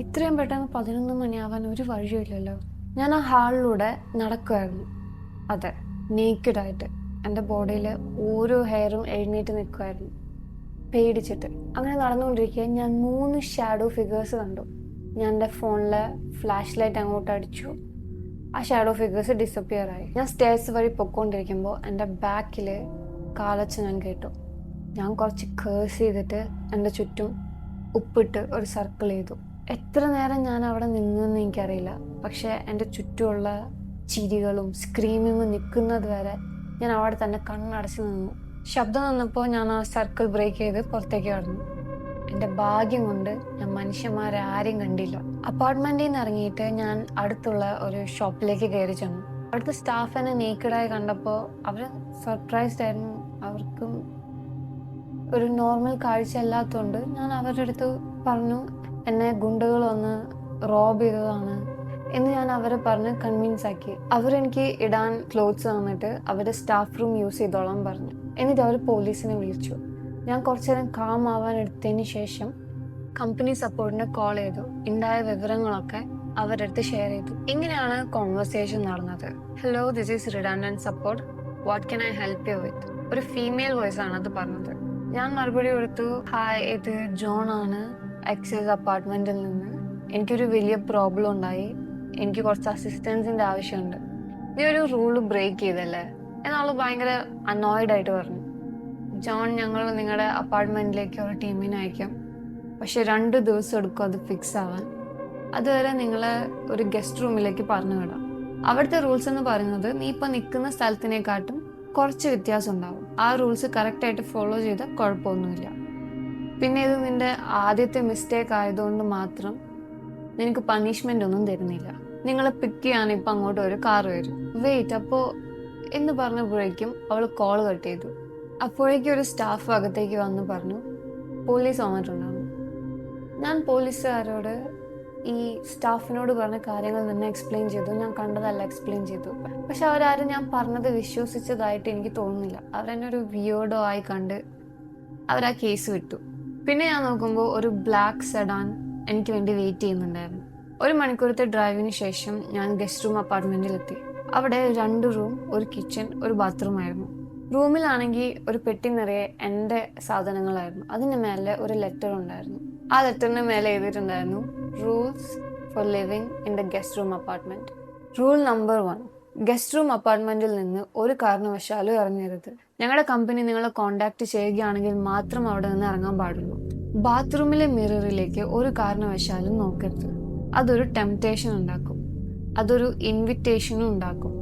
ഇത്രയും പെട്ടെന്ന് 11 മണിയാവാൻ ഒരു വഴിയില്ലല്ലോ. ഞാൻ ആ ഹാളിലൂടെ നടക്കുമായിരുന്നു. അതെ, നേക്കഡായിട്ട്. എൻ്റെ ബോഡിയിൽ ഓരോ ഹെയറും എഴുന്നേറ്റ് നിൽക്കുമായിരുന്നു പേടിച്ചിട്ട്. അങ്ങനെ നടന്നുകൊണ്ടിരിക്കുക ഞാൻ 3 ഷാഡോ ഫിഗേഴ്സ് കണ്ടു. ഞാൻ എൻ്റെ ഫോണിലെ ഫ്ലാഷ് ലൈറ്റ് അങ്ങോട്ട് അടിച്ചു. ആ ഷാഡോ ഫിഗേഴ്സ് ഡിസപ്പിയർ ആയി. ഞാൻ സ്റ്റേഴ്സ് വഴി പൊയ്ക്കൊണ്ടിരിക്കുമ്പോൾ എൻ്റെ ബാക്കിൽ കാലച്ച് ഞാൻ കേട്ടു. ഞാൻ കുറച്ച് കേഴ്സ് ചെയ്തിട്ട് എൻ്റെ ചുറ്റും ഉപ്പിട്ട് ഒരു സർക്കിൾ ചെയ്തു. എത്ര നേരം ഞാൻ അവിടെ നിന്നെന്ന് എനിക്കറിയില്ല. പക്ഷേ എൻ്റെ ചുറ്റുമുള്ള ചിരികളും സ്ക്രീമിങ്ങും നിൽക്കുന്നത് വരെ ഞാൻ അവിടെ തന്നെ കണ്ണടച്ച് നിന്നു. ശബ്ദം നിന്നപ്പോൾ ഞാൻ ആ സർക്കിൾ ബ്രേക്ക് ചെയ്ത് പുറത്തേക്ക് കടന്നു. എൻ്റെ ഭാഗ്യം കൊണ്ട് ഞാൻ മനുഷ്യന്മാരെ ആരെയും കണ്ടില്ല. അപ്പാർട്ട്മെൻറ്റിൽ നിന്ന് ഇറങ്ങിയിട്ട് ഞാൻ അടുത്തുള്ള ഒരു ഷോപ്പിലേക്ക് കയറി ചെന്നു. അവിടുത്തെ സ്റ്റാഫിനെ നേക്കഡായി കണ്ടപ്പോൾ അവർ സർപ്രൈസ്ഡ് ആയിരുന്നു. അവർക്കും ഒരു നോർമൽ കാഴ്ച അല്ലാത്തതുകൊണ്ട് ഞാൻ അവരുടെ അടുത്ത് പറഞ്ഞു എന്നെ ഗുണ്ടകൾ വന്ന് റോബ് ചെയ്തതാണ് എന്ന് ഞാൻ അവരെ പറഞ്ഞ് കൺവിൻസ് ആക്കി. അവരെനിക്ക് ഇടാൻ ക്ലോത്ത്സ് തന്നിട്ട് അവരുടെ സ്റ്റാഫ് റൂം യൂസ് ചെയ്തോളാൻ പറഞ്ഞു. എന്നിട്ട് അവർ പോലീസിനെ വിളിച്ചു. ഞാൻ കുറച്ചു നേരം കാം ആവാൻ എടുത്തതിന് ശേഷം കമ്പനി സപ്പോർട്ടിന് കോൾ ചെയ്തു. ഉണ്ടായ വിവരങ്ങളൊക്കെ അവരുടെ അടുത്ത് ഷെയർ ചെയ്തു. ഇങ്ങനെയാണ് കോൺവെർസേഷൻ നടന്നത്. Hello, this is redundant support, what can I help you with? ഒരു ഫീമെയിൽ വോയിസ് ആണ് അത് പറഞ്ഞത്. ഞാൻ മറുപടി കൊടുത്തു, ഹായ്, ഇത് ജോൺ ആണ്, എക്സൈസ് അപ്പാർട്ട്മെന്റിൽ നിന്ന്. എനിക്കൊരു വലിയ പ്രോബ്ലം ഉണ്ടായി, എനിക്ക് കുറച്ച് അസിസ്റ്റൻസിന്റെ ആവശ്യമുണ്ട്. നീ ഒരു റൂള് ബ്രേക്ക് ചെയ്തല്ലേ എന്നാൾ ഭയങ്കര അനോയിഡ് ആയിട്ട് പറഞ്ഞു. ജോൺ, ഞങ്ങൾ നിങ്ങളുടെ അപ്പാർട്ട്മെന്റിലേക്ക് ഒരു ടീമിനെ അയക്കാം, പക്ഷെ 2 ദിവസം എടുക്കും അത് ഫിക്സ് ആവാൻ. അതുവരെ നിങ്ങളെ ഒരു ഗസ്റ്റ് റൂമിലേക്ക് പറഞ്ഞു വിടാം. അവിടുത്തെ റൂൾസ് എന്ന് പറയുന്നത് നീ ഇപ്പൊ നിൽക്കുന്ന സ്ഥലത്തിനെക്കാട്ടും കുറച്ച് വ്യത്യാസം ഉണ്ടാവും. ആ റൂൾസ് കറക്റ്റായിട്ട് ഫോളോ ചെയ്താൽ കുഴപ്പമൊന്നുമില്ല. പിന്നെ ഇത് നിന്റെ ആദ്യത്തെ മിസ്റ്റേക്ക് ആയതുകൊണ്ട് മാത്രം നിനക്ക് പണിഷ്മെന്റ് ഒന്നും തരുന്നില്ല. നിങ്ങളെ പിക്ക് ചെയ്യാൻ ഇപ്പൊ അങ്ങോട്ട് ഒരു കാർ വരും. വെയിറ്റ്, അപ്പോ എന്ന് പറഞ്ഞപ്പോഴേക്കും അവൾ കോൾ കട്ട് ചെയ്തു. അപ്പോഴേക്കും ഒരു സ്റ്റാഫ് അകത്തേക്ക് വന്ന് പറഞ്ഞു, പോലീസ് വന്നിട്ടുണ്ടാകും. ഞാൻ പോലീസുകാരോട് ഈ സ്റ്റാഫിനോട് പറഞ്ഞ കാര്യങ്ങൾ തന്നെ എക്സ്പ്ലെയിൻ ചെയ്തു. ഞാൻ കണ്ടതല്ല എക്സ്പ്ലെയിൻ ചെയ്തു. പക്ഷെ അവരാരും ഞാൻ പറഞ്ഞത് വിശ്വസിച്ചതായിട്ട് എനിക്ക് തോന്നുന്നില്ല. അവരെന്നെ ഒരു വിയേർഡോ ആയി കണ്ട് അവർ ആ കേസ് വിട്ടു. പിന്നെ ഞാൻ നോക്കുമ്പോൾ ഒരു ബ്ലാക്ക് സെഡാൻ എനിക്ക് വേണ്ടി വെയിറ്റ് ചെയ്യുന്നുണ്ടായിരുന്നു. 1 മണിക്കൂറത്തെ ഡ്രൈവിന് ശേഷം ഞാൻ ഗസ്റ്റ് റൂം അപ്പാർട്ട്മെന്റിലെത്തി. അവിടെ 2 റൂം, ഒരു കിച്ചൺ, ഒരു ബാത്റൂം ആയിരുന്നു. റൂമിലാണെങ്കിൽ ഒരു പെട്ടി നിറയെ എൻ്റെ സാധനങ്ങളായിരുന്നു. അതിന് മേലെ ഒരു ലെറ്റർ ഉണ്ടായിരുന്നു. ആ ലെറ്ററിന് മേലെ എഴുതിയിട്ടുണ്ടായിരുന്നു, rules for living in the guest room apartment. Rule number 1, guest room അപ്പാർട്ട്മെന്റിൽ നിന്ന് ഒരു കാരണവശാലും ഇറങ്ങരുത്. ഞങ്ങളുടെ കമ്പനി നിങ്ങളെ കോണ്ടാക്ട് ചെയ്യുകയാണെങ്കിൽ മാത്രം അവിടെ നിന്ന് ഇറങ്ങാൻ പാടുള്ളൂ. ബാത്റൂമിലെ മിററിലേക്ക് ഒരു കാരണവശാലും നോക്കരുത്. അതൊരു ടെംപ്റ്റേഷൻ ഉണ്ടാക്കും, അതൊരു ഇൻവിറ്റേഷനും ഉണ്ടാക്കും.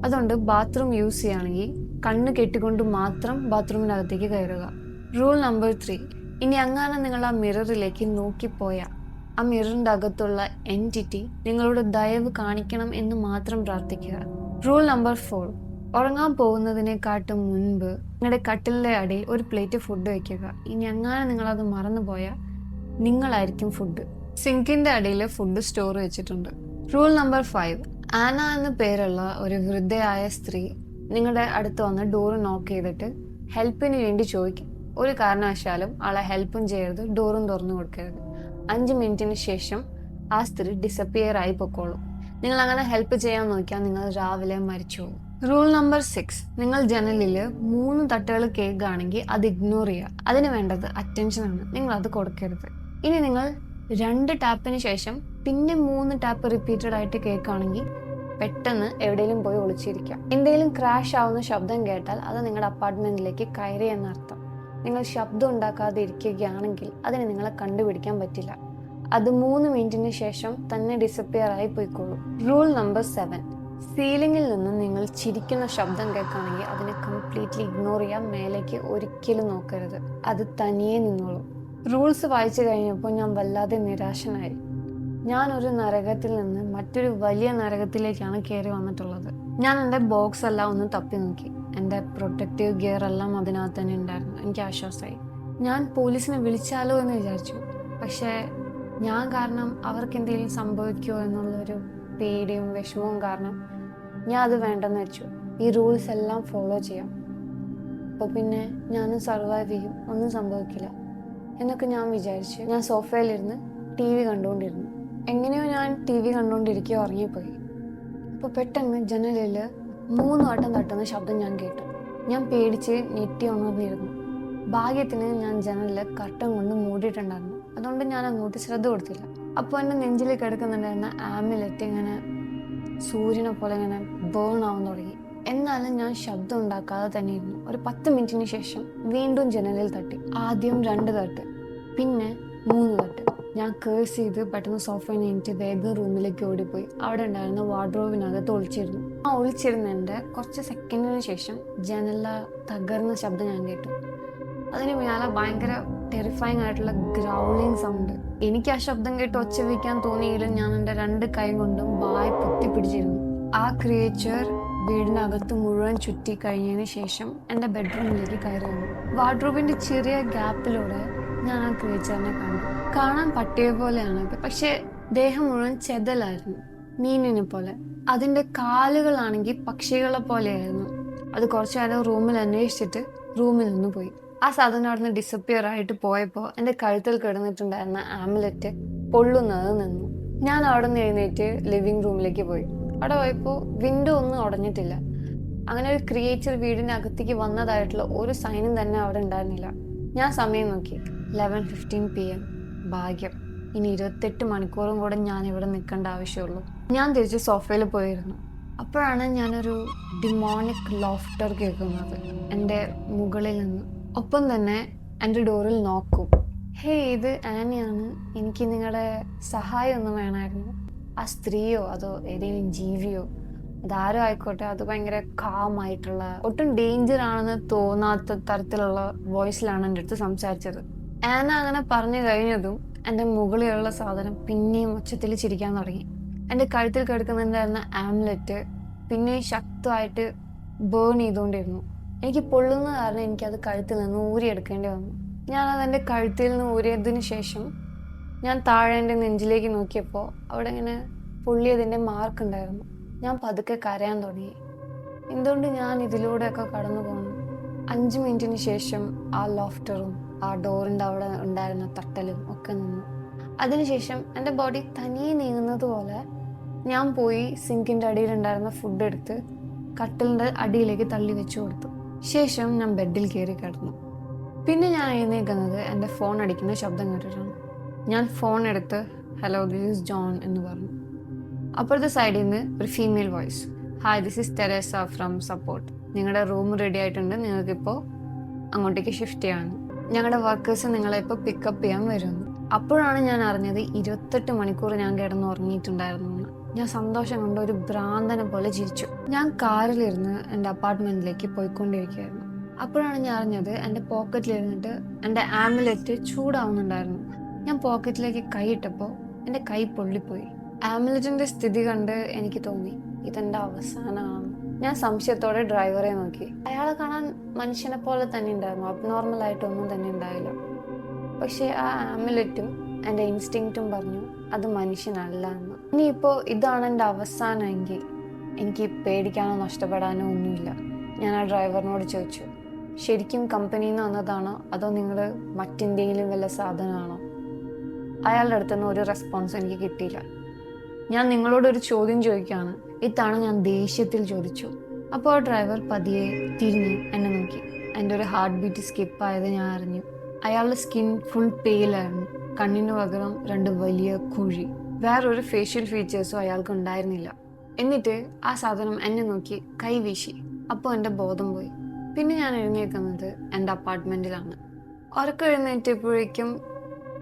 അതുകൊണ്ട് ബാത്റൂം യൂസ് ചെയ്യുകയാണെങ്കിൽ കണ്ണ് കെട്ടിക്കൊണ്ട് മാത്രം ബാത്റൂമിനകത്തേക്ക് കയറുക. റൂൾ നമ്പർ 3, ഇനി അങ്ങനെ നിങ്ങൾ ആ മിററിലേക്ക് നോക്കിപ്പോയാൽ ആ മിററിന്റെ അകത്തുള്ള എൻറ്റിറ്റി നിങ്ങളോട് ദയവ് കാണിക്കണം എന്ന് മാത്രം പ്രാർത്ഥിക്കുക. റൂൾ നമ്പർ 4, ഉറങ്ങാൻ പോകുന്നതിനെക്കാട്ടും മുൻപ് നിങ്ങളുടെ കട്ടിലിന്റെ അടിയിൽ ഒരു പ്ലേറ്റ് ഫുഡ് വയ്ക്കുക. ഇനി അങ്ങനെ നിങ്ങളത് മറന്നുപോയാൽ നിങ്ങളായിരിക്കും ഫുഡ്. സിങ്കിന്റെ അടിയിൽ ഫുഡ് സ്റ്റോർ വെച്ചിട്ടുണ്ട്. റൂൾ നമ്പർ 5, ആന എന്ന് പേരുള്ള ഒരു വൃദ്ധയായ സ്ത്രീ നിങ്ങളുടെ അടുത്ത് വന്ന് ഡോറ് നോക്ക് ചെയ്തിട്ട് ഹെൽപ്പിന് വേണ്ടി ചോദിക്കും. ഒരു കാരണവശാലും ആളെ ഹെൽപ്പും ചെയ്യരുത്, ഡോറും തുറന്നു കൊടുക്കരുത്. 5 മിനിറ്റിന് ശേഷം ആ സ്ത്രീ ഡിസപ്പിയർ ആയി പൊക്കോളും. നിങ്ങൾ അങ്ങനെ ഹെൽപ്പ് ചെയ്യാൻ നോക്കിയാൽ നിങ്ങൾ രാവിലെ മരിച്ചു പോകും. റൂൾ നമ്പർ 6, നിങ്ങൾ ജനലിൽ 3 തട്ടുകൾ കേൾക്കുകയാണെങ്കിൽ അത് ഇഗ്നോർ ചെയ്യുക. അതിന് വേണ്ടത് അറ്റൻഷനാണ്, നിങ്ങൾ അത് കൊടുക്കരുത്. ഇനി നിങ്ങൾ 2 ടാപ്പിന് ശേഷം പിന്നെ 3 ടാപ്പ് റിപ്പീറ്റഡ് ആയിട്ട് കേൾക്കുകയാണെങ്കിൽ പെട്ടെന്ന് എവിടെയെങ്കിലും പോയി ഒളിച്ചിരിക്കാം. എന്തെങ്കിലും ക്രാഷ് ആവുന്ന ശബ്ദം കേട്ടാൽ അത് നിങ്ങളുടെ അപ്പാർട്ട്മെന്റിലേക്ക് കയറി എന്നർത്ഥം. നിങ്ങൾ ശബ്ദം ഉണ്ടാക്കാതെ ഇരിക്കുകയാണെങ്കിൽ അതിന് നിങ്ങളെ കണ്ടുപിടിക്കാൻ പറ്റില്ല. അത് 3 മിനിറ്റിന് ശേഷം തന്നെ ഡിസപ്പിയർ ആയി പോയിക്കോളൂ. റൂൾ നമ്പർ 7, സീലിംഗിൽ നിന്ന് നിങ്ങൾ ചിരിക്കുന്ന ശബ്ദം കേൾക്കുകയാണെങ്കിൽ അതിനെ കംപ്ലീറ്റ്ലി ഇഗ്നോർ ചെയ്യാൻ, മേലേക്ക് ഒരിക്കലും നോക്കരുത്, അത് തനിയെ നിന്നോളൂ. റൂൾസ് വായിച്ചു കഴിഞ്ഞപ്പോൾ ഞാൻ വല്ലാതെ നിരാശനായി. ഞാൻ ഒരു നരകത്തിൽ നിന്ന് മറ്റൊരു വലിയ നരകത്തിലേക്കാണ് കയറി വന്നിട്ടുള്ളത്. ഞാൻ എൻ്റെ ബോക്സ് എല്ലാം ഒന്ന് തപ്പി നോക്കി. എൻ്റെ പ്രൊട്ടക്റ്റീവ് ഗിയർ എല്ലാം അതിനകത്ത് തന്നെ ഉണ്ടായിരുന്നു. എനിക്ക് ആശ്വാസമായി. ഞാൻ പോലീസിനെ വിളിച്ചാലോ എന്ന് വിചാരിച്ചു. പക്ഷേ ഞാൻ കാരണം അവർക്ക് എന്തെങ്കിലും സംഭവിക്കുമോ എന്നുള്ളൊരു പേടിയും വിഷമവും കാരണം ഞാൻ അത് വേണ്ടെന്ന് വെച്ചു. ഈ റൂൾസ് എല്ലാം ഫോളോ ചെയ്യാം, അപ്പോൾ പിന്നെ ഞാനും സർവൈവ് ചെയ്യും, ഒന്നും സംഭവിക്കില്ല എന്നൊക്കെ ഞാൻ വിചാരിച്ച് ഞാൻ സോഫയിലിരുന്ന് TV കണ്ടുകൊണ്ടിരുന്നു. എങ്ങനെയോ ഞാൻ TV കണ്ടുകൊണ്ടിരിക്കുകയോ ഉറങ്ങിപ്പോയി. അപ്പോൾ പെട്ടെന്ന് ജനലിൽ 3 വട്ടം തട്ടുന്ന ശബ്ദം ഞാൻ കേട്ടു. ഞാൻ പേടിച്ച് ഞെട്ടി ഉണർന്നിരുന്നു. ഭാഗ്യത്തിന് ഞാൻ ജനലിൽ കർട്ടൻ കൊണ്ട് മൂടിയിട്ടുണ്ടായിരുന്നു. അതുകൊണ്ട് ഞാൻ അങ്ങോട്ട് ശ്രദ്ധ കൊടുത്തില്ല. അപ്പോൾ എൻ്റെ നെഞ്ചിൽ കിടക്കുന്നുണ്ടായിരുന്ന ആമുലെറ്റ് ഇങ്ങനെ സൂര്യനെ പോലെ ഇങ്ങനെ ബേൺ ആവാൻ തുടങ്ങി. എന്നാലും ഞാൻ ശബ്ദം ഉണ്ടാക്കാതെ തന്നെ ഇരുന്നു. ഒരു 10 മിനിറ്റിന് ശേഷം വീണ്ടും ജനലിൽ തട്ടി. ആദ്യം 2 തട്ട്, പിന്നെ 3 തട്ട്. ഞാൻ കേഴ്സ് ചെയ്ത് പെട്ടെന്ന് സോഫയിൽ നിന്നിട്ട് വേഗം റൂമിലേക്ക് ഓടിപ്പോയി. അവിടെ ഉണ്ടായിരുന്ന വാർഡ്രോബിനകത്ത് ഒളിച്ചിരുന്നു. ആ ഒളിച്ചിരുന്നതിൻ്റെ കുറച്ച് സെക്കൻഡിന് ശേഷം ജനല തകർന്ന ശബ്ദം ഞാൻ കേട്ടു. അതിന് മേലെ ഭയങ്കര ടെറിഫൈങ് ആയിട്ടുള്ള ഗ്രൗളിങ് സൗണ്ട്. എനിക്ക് ആ ശബ്ദം കേട്ട് ഒച്ച വയ്ക്കാൻ തോന്നിയെങ്കിലും ഞാൻ എൻ്റെ 2 കൈ കൊണ്ടും വായ പൊത്തിപ്പിടിച്ചിരുന്നു. ആ ക്രിയേച്ചർ വീടിനകത്ത് മുഴുവൻ ചുറ്റി കഴിഞ്ഞതിന് ശേഷം എൻ്റെ ബെഡ്റൂമിലേക്ക് കയറി വന്നു. വാർഡ്രോബിന്റെ ചെറിയ ഗ്യാപ്പിലൂടെ ഞാൻ ആ ക്രിയേച്ചറിനെ കണ്ടു. കാണാൻ പട്ടിയെ പോലെയാണ്, പക്ഷെ ദേഹം മുഴുവൻ ചെതലായിരുന്നു, മീനിനെ പോലെ. അതിന്റെ കാലുകളാണെങ്കിൽ പക്ഷികളെ പോലെയായിരുന്നു. അത് കുറച്ചു നേരം റൂമിൽ അന്വേഷിച്ചിട്ട് റൂമിൽ നിന്ന് പോയി. ആ സാധനം അവിടെ നിന്ന് ഡിസപ്പിയർ ആയിട്ട് പോയപ്പോൾ എൻ്റെ കഴുത്തിൽ കിടന്നിട്ടുണ്ടായിരുന്ന ആംലെറ്റ് പൊള്ളുന്നത് നിന്നു. ഞാൻ അവിടെ നിന്ന് എഴുന്നേറ്റ് ലിവിങ് റൂമിലേക്ക് പോയി. അവിടെ പോയപ്പോൾ വിൻഡോ ഒന്നും ഉടഞ്ഞിട്ടില്ല. അങ്ങനെ ഒരു ക്രിയേച്ചർ വീടിനകത്തേക്ക് വന്നതായിട്ടുള്ള ഒരു സൈനും തന്നെ അവിടെ ഉണ്ടായിരുന്നില്ല. ഞാൻ സമയം നോക്കി, 11:15 PM. ഭാഗ്യം, ഇനി 28 മണിക്കൂറും കൂടെ ഞാൻ ഇവിടെ നിൽക്കേണ്ട ആവശ്യമുള്ളൂ. ഞാൻ തിരിച്ച് സോഫയിൽ പോയിരുന്നു. അപ്പോഴാണ് ഞാനൊരു ഡിമോണിക് ലോഫ്റ്റർ കേൾക്കുന്നത് എൻ്റെ മുകളിൽ നിന്ന്. ഒപ്പം തന്നെ എൻ്റെ ഡോറിൽ നോക്കും. ഹേ, ഇത് ആനിയാണ്, എനിക്ക് നിങ്ങളുടെ സഹായം ഒന്നും വേണമായിരുന്നു. ആ സ്ത്രീയോ അതോ ഏതെങ്കിലും ജീവിയോ അതാരും ആയിക്കോട്ടെ, അത് ഭയങ്കര കാമായിട്ടുള്ള, ഒട്ടും ഡേഞ്ചർ ആണെന്ന് തോന്നാത്ത തരത്തിലുള്ള വോയിസിലാണ് എൻ്റെ അടുത്ത് സംസാരിച്ചത്. ആന അങ്ങനെ പറഞ്ഞു കഴിഞ്ഞതും എൻ്റെ മുകളിലുള്ള സാധനം പിന്നെയും ഉച്ചത്തിൽ ചിരിക്കാൻ തുടങ്ങി. എൻ്റെ കഴുത്തിൽ കിടക്കുന്നുണ്ടായിരുന്ന ആംലെറ്റ് പിന്നെയും ശക്തമായിട്ട് ബേൺ ചെയ്തുകൊണ്ടിരുന്നു. എനിക്ക് പൊള്ളുന്ന കാരണം എനിക്കത് കഴുത്തിൽ നിന്ന് ഊരിയെടുക്കേണ്ടി വന്നു. ഞാനത് എൻ്റെ കഴുത്തിൽ നിന്ന് ഊരിയതിന് ശേഷം ഞാൻ താഴെ എൻ്റെ നെഞ്ചിലേക്ക് നോക്കിയപ്പോൾ അവിടെ ഇങ്ങനെ പൊള്ളിയതിൻ്റെ മാർക്ക് ഉണ്ടായിരുന്നു. ഞാൻ പതുക്കെ കരയാൻ തുടങ്ങി. എന്തുകൊണ്ട് ഞാൻ ഇതിലൂടെയൊക്കെ കടന്നു പോകുന്നു? 5 മിനിറ്റിന് ശേഷം ആ ലോഫ്റ്ററും ആ ഡോറിൻ്റെ അവിടെ ഉണ്ടായിരുന്ന തട്ടലും ഒക്കെ നിന്നു. അതിനുശേഷം എൻ്റെ ബോഡി തനിയെ നീങ്ങുന്നത് പോലെ ഞാൻ പോയി സിങ്കിൻ്റെ അടിയിലുണ്ടായിരുന്ന ഫുഡ് എടുത്ത് കട്ടിലിൻ്റെ അടിയിലേക്ക് തള്ളി വെച്ചു കൊടുത്തു. ശേഷം ഞാൻ ബെഡിൽ കയറി കിടന്നു. പിന്നെ ഞാൻ എഴുന്നേൽക്കുന്നത് എൻ്റെ ഫോൺ അടിക്കുന്ന ശബ്ദം കേട്ടിട്ടാണ്. ഞാൻ ഫോൺ എടുത്ത് ഹലോ, ദിസ് ഈസ് ജോൺ എന്ന് പറഞ്ഞു. അപ്പുറത്തെ സൈഡിൽ നിന്ന് ഒരു female voice, hi, this is Teresa from support. നിങ്ങളുടെ റൂം റെഡി ആയിട്ടുണ്ട്, നിങ്ങൾക്കിപ്പോൾ അങ്ങോട്ടേക്ക് ഷിഫ്റ്റ് ചെയ്യാണ്. ഞങ്ങളുടെ വർക്കേഴ്സ് നിങ്ങളെ ഇപ്പോൾ പിക്കപ്പ് ചെയ്യാൻ വരുന്നു. അപ്പോഴാണ് ഞാൻ അറിഞ്ഞത് 28 മണിക്കൂർ ഞാൻ കിടന്ന് ഉറങ്ങിയിട്ടുണ്ടായിരുന്നു എന്ന്. ഞാൻ സന്തോഷം കൊണ്ട് ഒരു ഭ്രാന്തനെ പോലെ ചിരിച്ചു. ഞാൻ കാറിലിരുന്ന് എൻ്റെ അപ്പാർട്ട്മെൻറ്റിലേക്ക് പോയിക്കൊണ്ടിരിക്കുകയായിരുന്നു. അപ്പോഴാണ് ഞാൻ അറിഞ്ഞത് എൻ്റെ പോക്കറ്റിലിരുന്നിട്ട് എൻ്റെ ആംലെറ്റ് ചൂടാവുന്നുണ്ടായിരുന്നു. ഞാൻ പോക്കറ്റിലേക്ക് കൈ ഇട്ടപ്പോൾ എൻ്റെ കൈ പൊള്ളിപ്പോയി. ആംലെറ്റിൻ്റെ സ്ഥിതി കണ്ട് എനിക്ക് തോന്നി ഇതെൻ്റെ അവസാനമാണ്. ഞാൻ സംശയത്തോടെ ഡ്രൈവറെ നോക്കി. അയാളെ കാണാൻ മനുഷ്യനെ പോലെ തന്നെ ഉണ്ടായിരുന്നു, അബ്നോർമലായിട്ടൊന്നും തന്നെ ഉണ്ടായില്ല. പക്ഷേ ആ ആംലെറ്റും എൻ്റെ ഇൻസ്റ്റിങ്ക്റ്റും പറഞ്ഞു അത് മനുഷ്യനല്ല എന്ന്. ഇനിയിപ്പോൾ ഇതാണ് എൻ്റെ അവസാനമെങ്കിൽ എനിക്ക് പേടിക്കാനോ നഷ്ടപ്പെടാനോ ഒന്നുമില്ല. ഞാൻ ആ ഡ്രൈവറിനോട് ചോദിച്ചു, ശരിക്കും കമ്പനിയിൽ നിന്ന് വന്നതാണോ അതോ നിങ്ങൾ മറ്റെന്തെങ്കിലും വല്ല സാധനമാണോ? അയാളുടെ അടുത്തുനിന്ന് ഒരു റെസ്പോൺസ് എനിക്ക് കിട്ടിയില്ല. ഞാൻ നിങ്ങളോടൊരു ചോദ്യം ചോദിക്കുകയാണ്, ഇത്തവണ ഞാൻ ദേഷ്യത്തിൽ ചോദിച്ചു. അപ്പോൾ ആ ഡ്രൈവർ പതിയെ തിരിഞ്ഞ് എന്നെ നോക്കി. എൻ്റെ ഒരു ഹാർട്ട് ബീറ്റ് സ്കിപ്പായത് ഞാൻ അറിഞ്ഞു. അയാളുടെ സ്കിൻ ഫുൾ പെയിലായിരുന്നു. കണ്ണിന് പകരം 2 വലിയ കുഴി. വേറൊരു ഫേഷ്യൽ ഫീച്ചേഴ്സും അയാൾക്ക് ഉണ്ടായിരുന്നില്ല. എന്നിട്ട് ആ സാധനം എന്നെ നോക്കി കൈ വീശി. അപ്പോൾ എൻ്റെ ബോധം പോയി. പിന്നെ ഞാൻ എഴുന്നേൽക്കുന്നത് എൻ്റെ അപ്പാർട്ട്മെൻറ്റിലാണ്. ഉറക്കം എഴുന്നേറ്റപ്പോഴേക്കും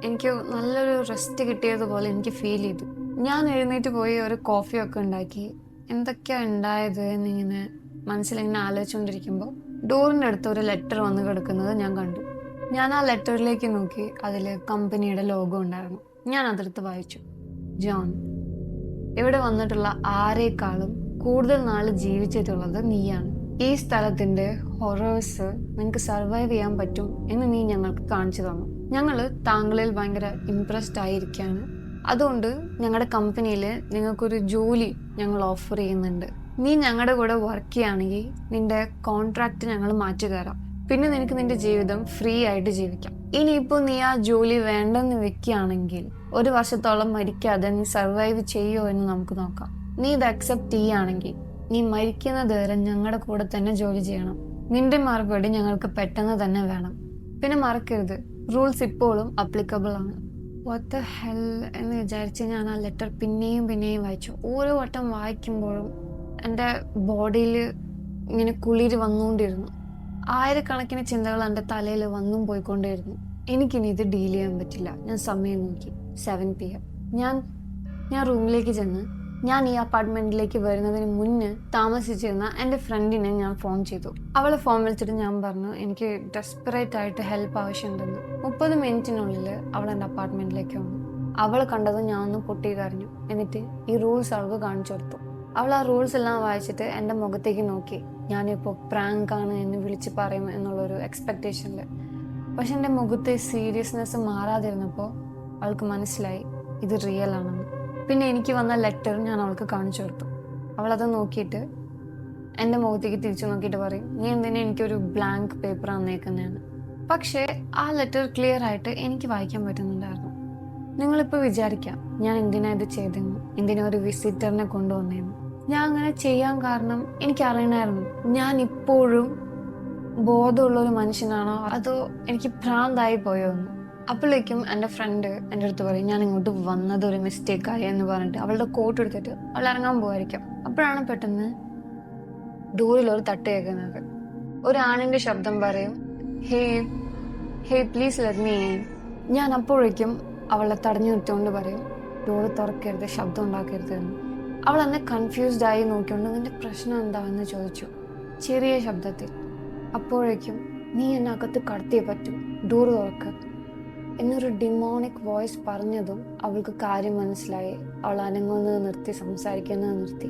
എനിക്ക് നല്ലൊരു റെസ്റ്റ് കിട്ടിയതുപോലെ എനിക്ക് ഫീൽ ചെയ്തു. ഞാൻ എഴുന്നേറ്റ് പോയി ഒരു കോഫിയൊക്കെ ഉണ്ടാക്കി എന്തൊക്കെയാണ് ഉണ്ടായത് എന്നിങ്ങനെ മനസ്സിലിങ്ങനെ ആലോചിച്ചുകൊണ്ടിരിക്കുമ്പോൾ ഡോറിൻ്റെ അടുത്ത് ഒരു ലെറ്റർ വന്ന് കിടക്കുന്നത് ഞാൻ കണ്ടു. ഞാൻ ആ ലെറ്ററിലേക്ക് നോക്കി. അതിൽ കമ്പനിയുടെ ലോഗോ ഉണ്ടായിരുന്നു. ഞാൻ അതെടുത്ത് വായിച്ചു. ജോൺ, ഇവിടെ വന്നിട്ടുള്ള ആരേക്കാളും കൂടുതൽ നാൾ ജീവിച്ചിട്ടുള്ളത് നീയാണ്. ഈ സ്ഥലത്തിൻ്റെ ഹൊറേഴ്സ് നിനക്ക് സർവൈവ് ചെയ്യാൻ പറ്റും എന്ന് നീ ഞങ്ങൾക്ക് കാണിച്ചു തന്നു. ഞങ്ങൾ താങ്കളിൽ ഭയങ്കര ഇംപ്രസ്ഡ് ആയിരിക്കുകയാണ്. അതുകൊണ്ട് ഞങ്ങളുടെ കമ്പനിയിൽ നിങ്ങൾക്കൊരു ജോലി ഞങ്ങൾ ഓഫർ ചെയ്യുന്നുണ്ട്. നീ ഞങ്ങളുടെ കൂടെ വർക്ക് ചെയ്യുകയാണെങ്കിൽ നിന്റെ കോൺട്രാക്റ്റ് ഞങ്ങൾ മാറ്റി തരാം. പിന്നെ നിനക്ക് നിന്റെ ജീവിതം ഫ്രീ ആയിട്ട് ജീവിക്കാം. ഇനിയിപ്പോൾ നീ ആ ജോലി വേണ്ടെന്ന് വെക്കുകയാണെങ്കിൽ 1 വർഷത്തോളം മരിക്കാതെ നീ സർവൈവ് ചെയ്യുമോ എന്ന് നമുക്ക് നോക്കാം. നീ ഇത് അക്സെപ്റ്റ് ചെയ്യുകയാണെങ്കിൽ നീ മരിക്കുന്നത് വരെ ഞങ്ങളുടെ കൂടെ തന്നെ ജോലി ചെയ്യണം. നിന്റെ മറുപടി ഞങ്ങൾക്ക് പെട്ടെന്ന് തന്നെ വേണം. പിന്നെ മറക്കരുത്, റൂൾസ് ഇപ്പോഴും അപ്ലിക്കബിൾ ആണ്. വാട്ട് ദ ഹെൽ എന്ന് വിചാരിച്ച് ഞാൻ ആ ലെറ്റർ പിന്നെയും വായിച്ചു. ഓരോ വട്ടം വായിക്കുമ്പോഴും എൻ്റെ ബോഡിയിൽ ഇങ്ങനെ കുളിര് വന്നുകൊണ്ടിരുന്നു. ആയിരക്കണക്കിന് ചിന്തകൾ എൻ്റെ തലയിൽ വന്നും പോയിക്കൊണ്ടേയിരുന്നു. എനിക്കിനി ഇത് ഡീൽ ചെയ്യാൻ പറ്റില്ല. ഞാൻ സമയം നോക്കി. 7 PM. ഞാൻ റൂമിലേക്ക് ചെന്ന് ഞാൻ ഈ അപ്പാർട്ട്മെൻറ്റിലേക്ക് വരുന്നതിന് മുന്നേ താമസിച്ചിരുന്ന എൻ്റെ ഫ്രണ്ടിനെ ഞാൻ ഫോൺ ചെയ്തു. അവളെ ഫോൺ വിളിച്ചിട്ട് ഞാൻ പറഞ്ഞു എനിക്ക് ഡെസ്പറേറ്റ് ആയിട്ട് ഹെൽപ്പ് ആവശ്യമുണ്ടെന്ന്. 30 മിനിറ്റിനുള്ളിൽ അവൾ എൻ്റെ അപ്പാർട്ട്മെൻറ്റിലേക്ക് വന്നു. അവൾ കണ്ടത് ഞാൻ ഒന്ന് പൊട്ടി കരഞ്ഞു. എന്നിട്ട് ഈ റൂൾസ് അവൾക്ക് കാണിച്ചു കൊടുത്തു. അവൾ ആ റൂൾസ് എല്ലാം വായിച്ചിട്ട് എൻ്റെ മുഖത്തേക്ക് നോക്കി. ഞാനിപ്പോൾ പ്രാങ്കാണ് എന്ന് വിളിച്ച് പറയും എന്നുള്ളൊരു എക്സ്പെക്റ്റേഷനിൽ. പക്ഷെ എൻ്റെ മുഖത്തെ സീരിയസ്നെസ് മാറാതിരുന്നപ്പോൾ അവൾക്ക് മനസ്സിലായി ഇത് റിയൽ ആണെന്ന്. പിന്നെ എനിക്ക് വന്ന ലെറ്റർ ഞാൻ അവൾക്ക് കാണിച്ചു കൊടുത്തു. അവളത് നോക്കിയിട്ട് എൻ്റെ മുഖത്തേക്ക് തിരിച്ചു നോക്കിയിട്ട് പറയും, നീ എന്തിനാ എനിക്കൊരു ബ്ലാങ്ക് പേപ്പർ തന്നേക്കുന്നതാണ്? പക്ഷേ ആ ലെറ്റർ ക്ലിയർ ആയിട്ട് എനിക്ക് വായിക്കാൻ പറ്റുന്നുണ്ടായിരുന്നു. നിങ്ങളിപ്പോൾ വിചാരിക്കാം ഞാൻ എന്തിനാ ഇത് ചെയ്തെന്ന്, എന്തിനാ ഒരു വിസിറ്ററിനെ കൊണ്ടുവന്നേന്ന്. ഞാൻ അങ്ങനെ ചെയ്യാൻ കാരണം എനിക്കറിയണമായിരുന്നു ഞാൻ ഇപ്പോഴും ബോധമുള്ള ഒരു മനുഷ്യനാണോ അതോ എനിക്ക് ഭ്രാന്തായി പോയോ എന്ന്. അപ്പോഴേക്കും എൻ്റെ ഫ്രണ്ട് എൻ്റെ അടുത്ത് പറയും ഞാൻ ഇങ്ങോട്ട് വന്നത് ഒരു മിസ്റ്റേക്കായി എന്ന് പറഞ്ഞിട്ട് അവളുടെ കോട്ട് എടുത്തിട്ട് അവൾ ഇറങ്ങാൻ പോവായിരിക്കും. അപ്പോഴാണ് പെട്ടെന്ന് ഡോറിൽ ഒരു തട്ട് കേൾക്കുന്നത്. ഒരു ആണിന്റെ ശബ്ദം പറയും, ഹേ ഹേ പ്ലീസ് ലെറ്റ് മീ ഇൻ. ഞാൻ അപ്പോഴേക്കും അവളെ തടഞ്ഞു നിർത്തിക്കൊണ്ട് പറയും, ഡോറ് തുറക്കരുത്, ശബ്ദം ഉണ്ടാക്കരുത് എന്ന്. അവൾ എന്നെ കൺഫ്യൂസ്ഡ് ആയി നോക്കിക്കൊണ്ട് നിന്റെ പ്രശ്നം എന്താണെന്ന് ചോദിച്ചു ചെറിയ ശബ്ദത്തിൽ. അപ്പോഴേക്കും നീ എന്നെ അകത്ത് കടത്തിയേ പറ്റൂ, ഡോറ് തുറക്ക എന്നൊരു ഡിമോണിക് വോയിസ് പറഞ്ഞതും അവൾക്ക് കാര്യം മനസ്സിലായി. അവൾ അനങ്ങുന്നത് നിർത്തി, സംസാരിക്കുന്നത് നിർത്തി.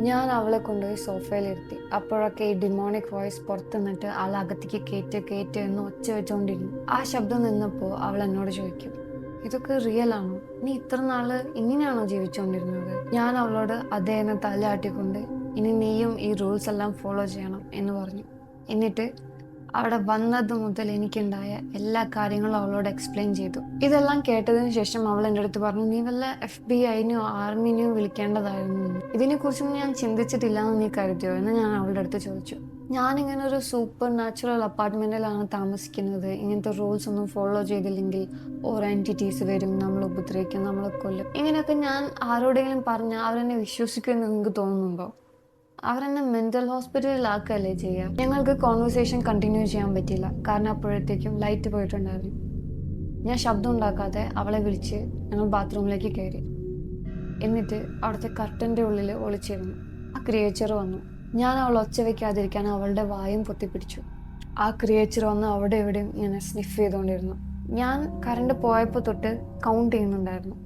ഞാൻ അവളെ കൊണ്ടുപോയി സോഫയിലിരുത്തി. അപ്പോഴൊക്കെ ഈ ഡിമോണിക് വോയിസ് പുറത്തു നിന്നിട്ട് ആൾ അകത്തേക്ക് കയറ്റ് എന്ന് ഒച്ച വെച്ചുകൊണ്ടിരുന്നു. ആ ശബ്ദം നിന്നപ്പോൾ അവൾ എന്നോട് ചോദിക്കും, ഇതൊക്കെ റിയൽ ആണോ? നീ ഇത്ര നാള് ഇങ്ങനെയാണോ ജീവിച്ചുകൊണ്ടിരുന്നത്? ഞാൻ അവളോട് അതേ എന്ന് തലയാട്ടിക്കൊണ്ട് ഇനി നീയും ഈ റൂൾസ് എല്ലാം ഫോളോ ചെയ്യണം എന്ന് പറഞ്ഞു. എന്നിട്ട് അവിടെ വന്നത് മുതൽ എനിക്കുണ്ടായ എല്ലാ കാര്യങ്ങളും അവളോട് എക്സ്പ്ലെയിൻ ചെയ്തു. ഇതെല്ലാം കേട്ടതിന് ശേഷം അവൾ എൻ്റെ അടുത്ത് പറഞ്ഞു, നീ വല്ല FBI-നെയോ ആർമിനെയോ വിളിക്കേണ്ടതായിരുന്നു. ഇതിനെക്കുറിച്ചൊന്നും ഞാൻ ചിന്തിച്ചിട്ടില്ല എന്ന് നീ കരുതിയോ എന്ന് ഞാൻ അവളുടെ അടുത്ത് ചോദിച്ചു. ഞാനിങ്ങനെ ഒരു സൂപ്പർ നാച്ചുറൽ അപ്പാർട്ട്മെന്റിലാണ് താമസിക്കുന്നത്. ഇങ്ങനത്തെ റൂൾസ് ഒന്നും ഫോളോ ചെയ്തില്ലെങ്കിൽ ഓരോ എൻറ്റിറ്റീസ് വരും, നമ്മൾ ഉപദ്രവിക്കും, നമ്മളെ കൊല്ലും. ഇങ്ങനെയൊക്കെ ഞാൻ ആരോടെങ്കിലും പറഞ്ഞാൽ അവരെന്നെ വിശ്വസിക്കുമെന്ന് നിങ്ങൾക്ക് തോന്നുന്നുണ്ടോ? അവരെന്നെ മെന്റൽ ഹോസ്പിറ്റലിലാക്കുകയല്ലേ ചെയ്യുക. ഞങ്ങൾക്ക് കോൺവെർസേഷൻ കണ്ടിന്യൂ ചെയ്യാൻ പറ്റില്ല, കാരണം അപ്പോഴത്തേക്കും ലൈറ്റ് പോയിട്ടുണ്ടായിരുന്നു. ഞാൻ ശബ്ദം ഉണ്ടാക്കാതെ അവളെ വിളിച്ച് ഞങ്ങൾ ബാത്റൂമിലേക്ക് കയറി. എന്നിട്ട് അവിടുത്തെ കർട്ടൻ്റെ ഉള്ളിൽ ഒളിച്ചിരുന്നു. ആ ക്രിയേച്ചർ വന്നു. ഞാൻ അവൾ ഒച്ച വയ്ക്കാതിരിക്കാൻ അവളുടെ വായും പൊത്തിപ്പിടിച്ചു. ആ ക്രിയേച്ചർ വന്ന് അവിടെ എവിടെയും ഇങ്ങനെ സ്നിഫ് ചെയ്തുകൊണ്ടിരുന്നു. ഞാൻ കറണ്ട് പോയപ്പോൾ തൊട്ട് കൗണ്ട് ചെയ്യുന്നുണ്ടായിരുന്നു.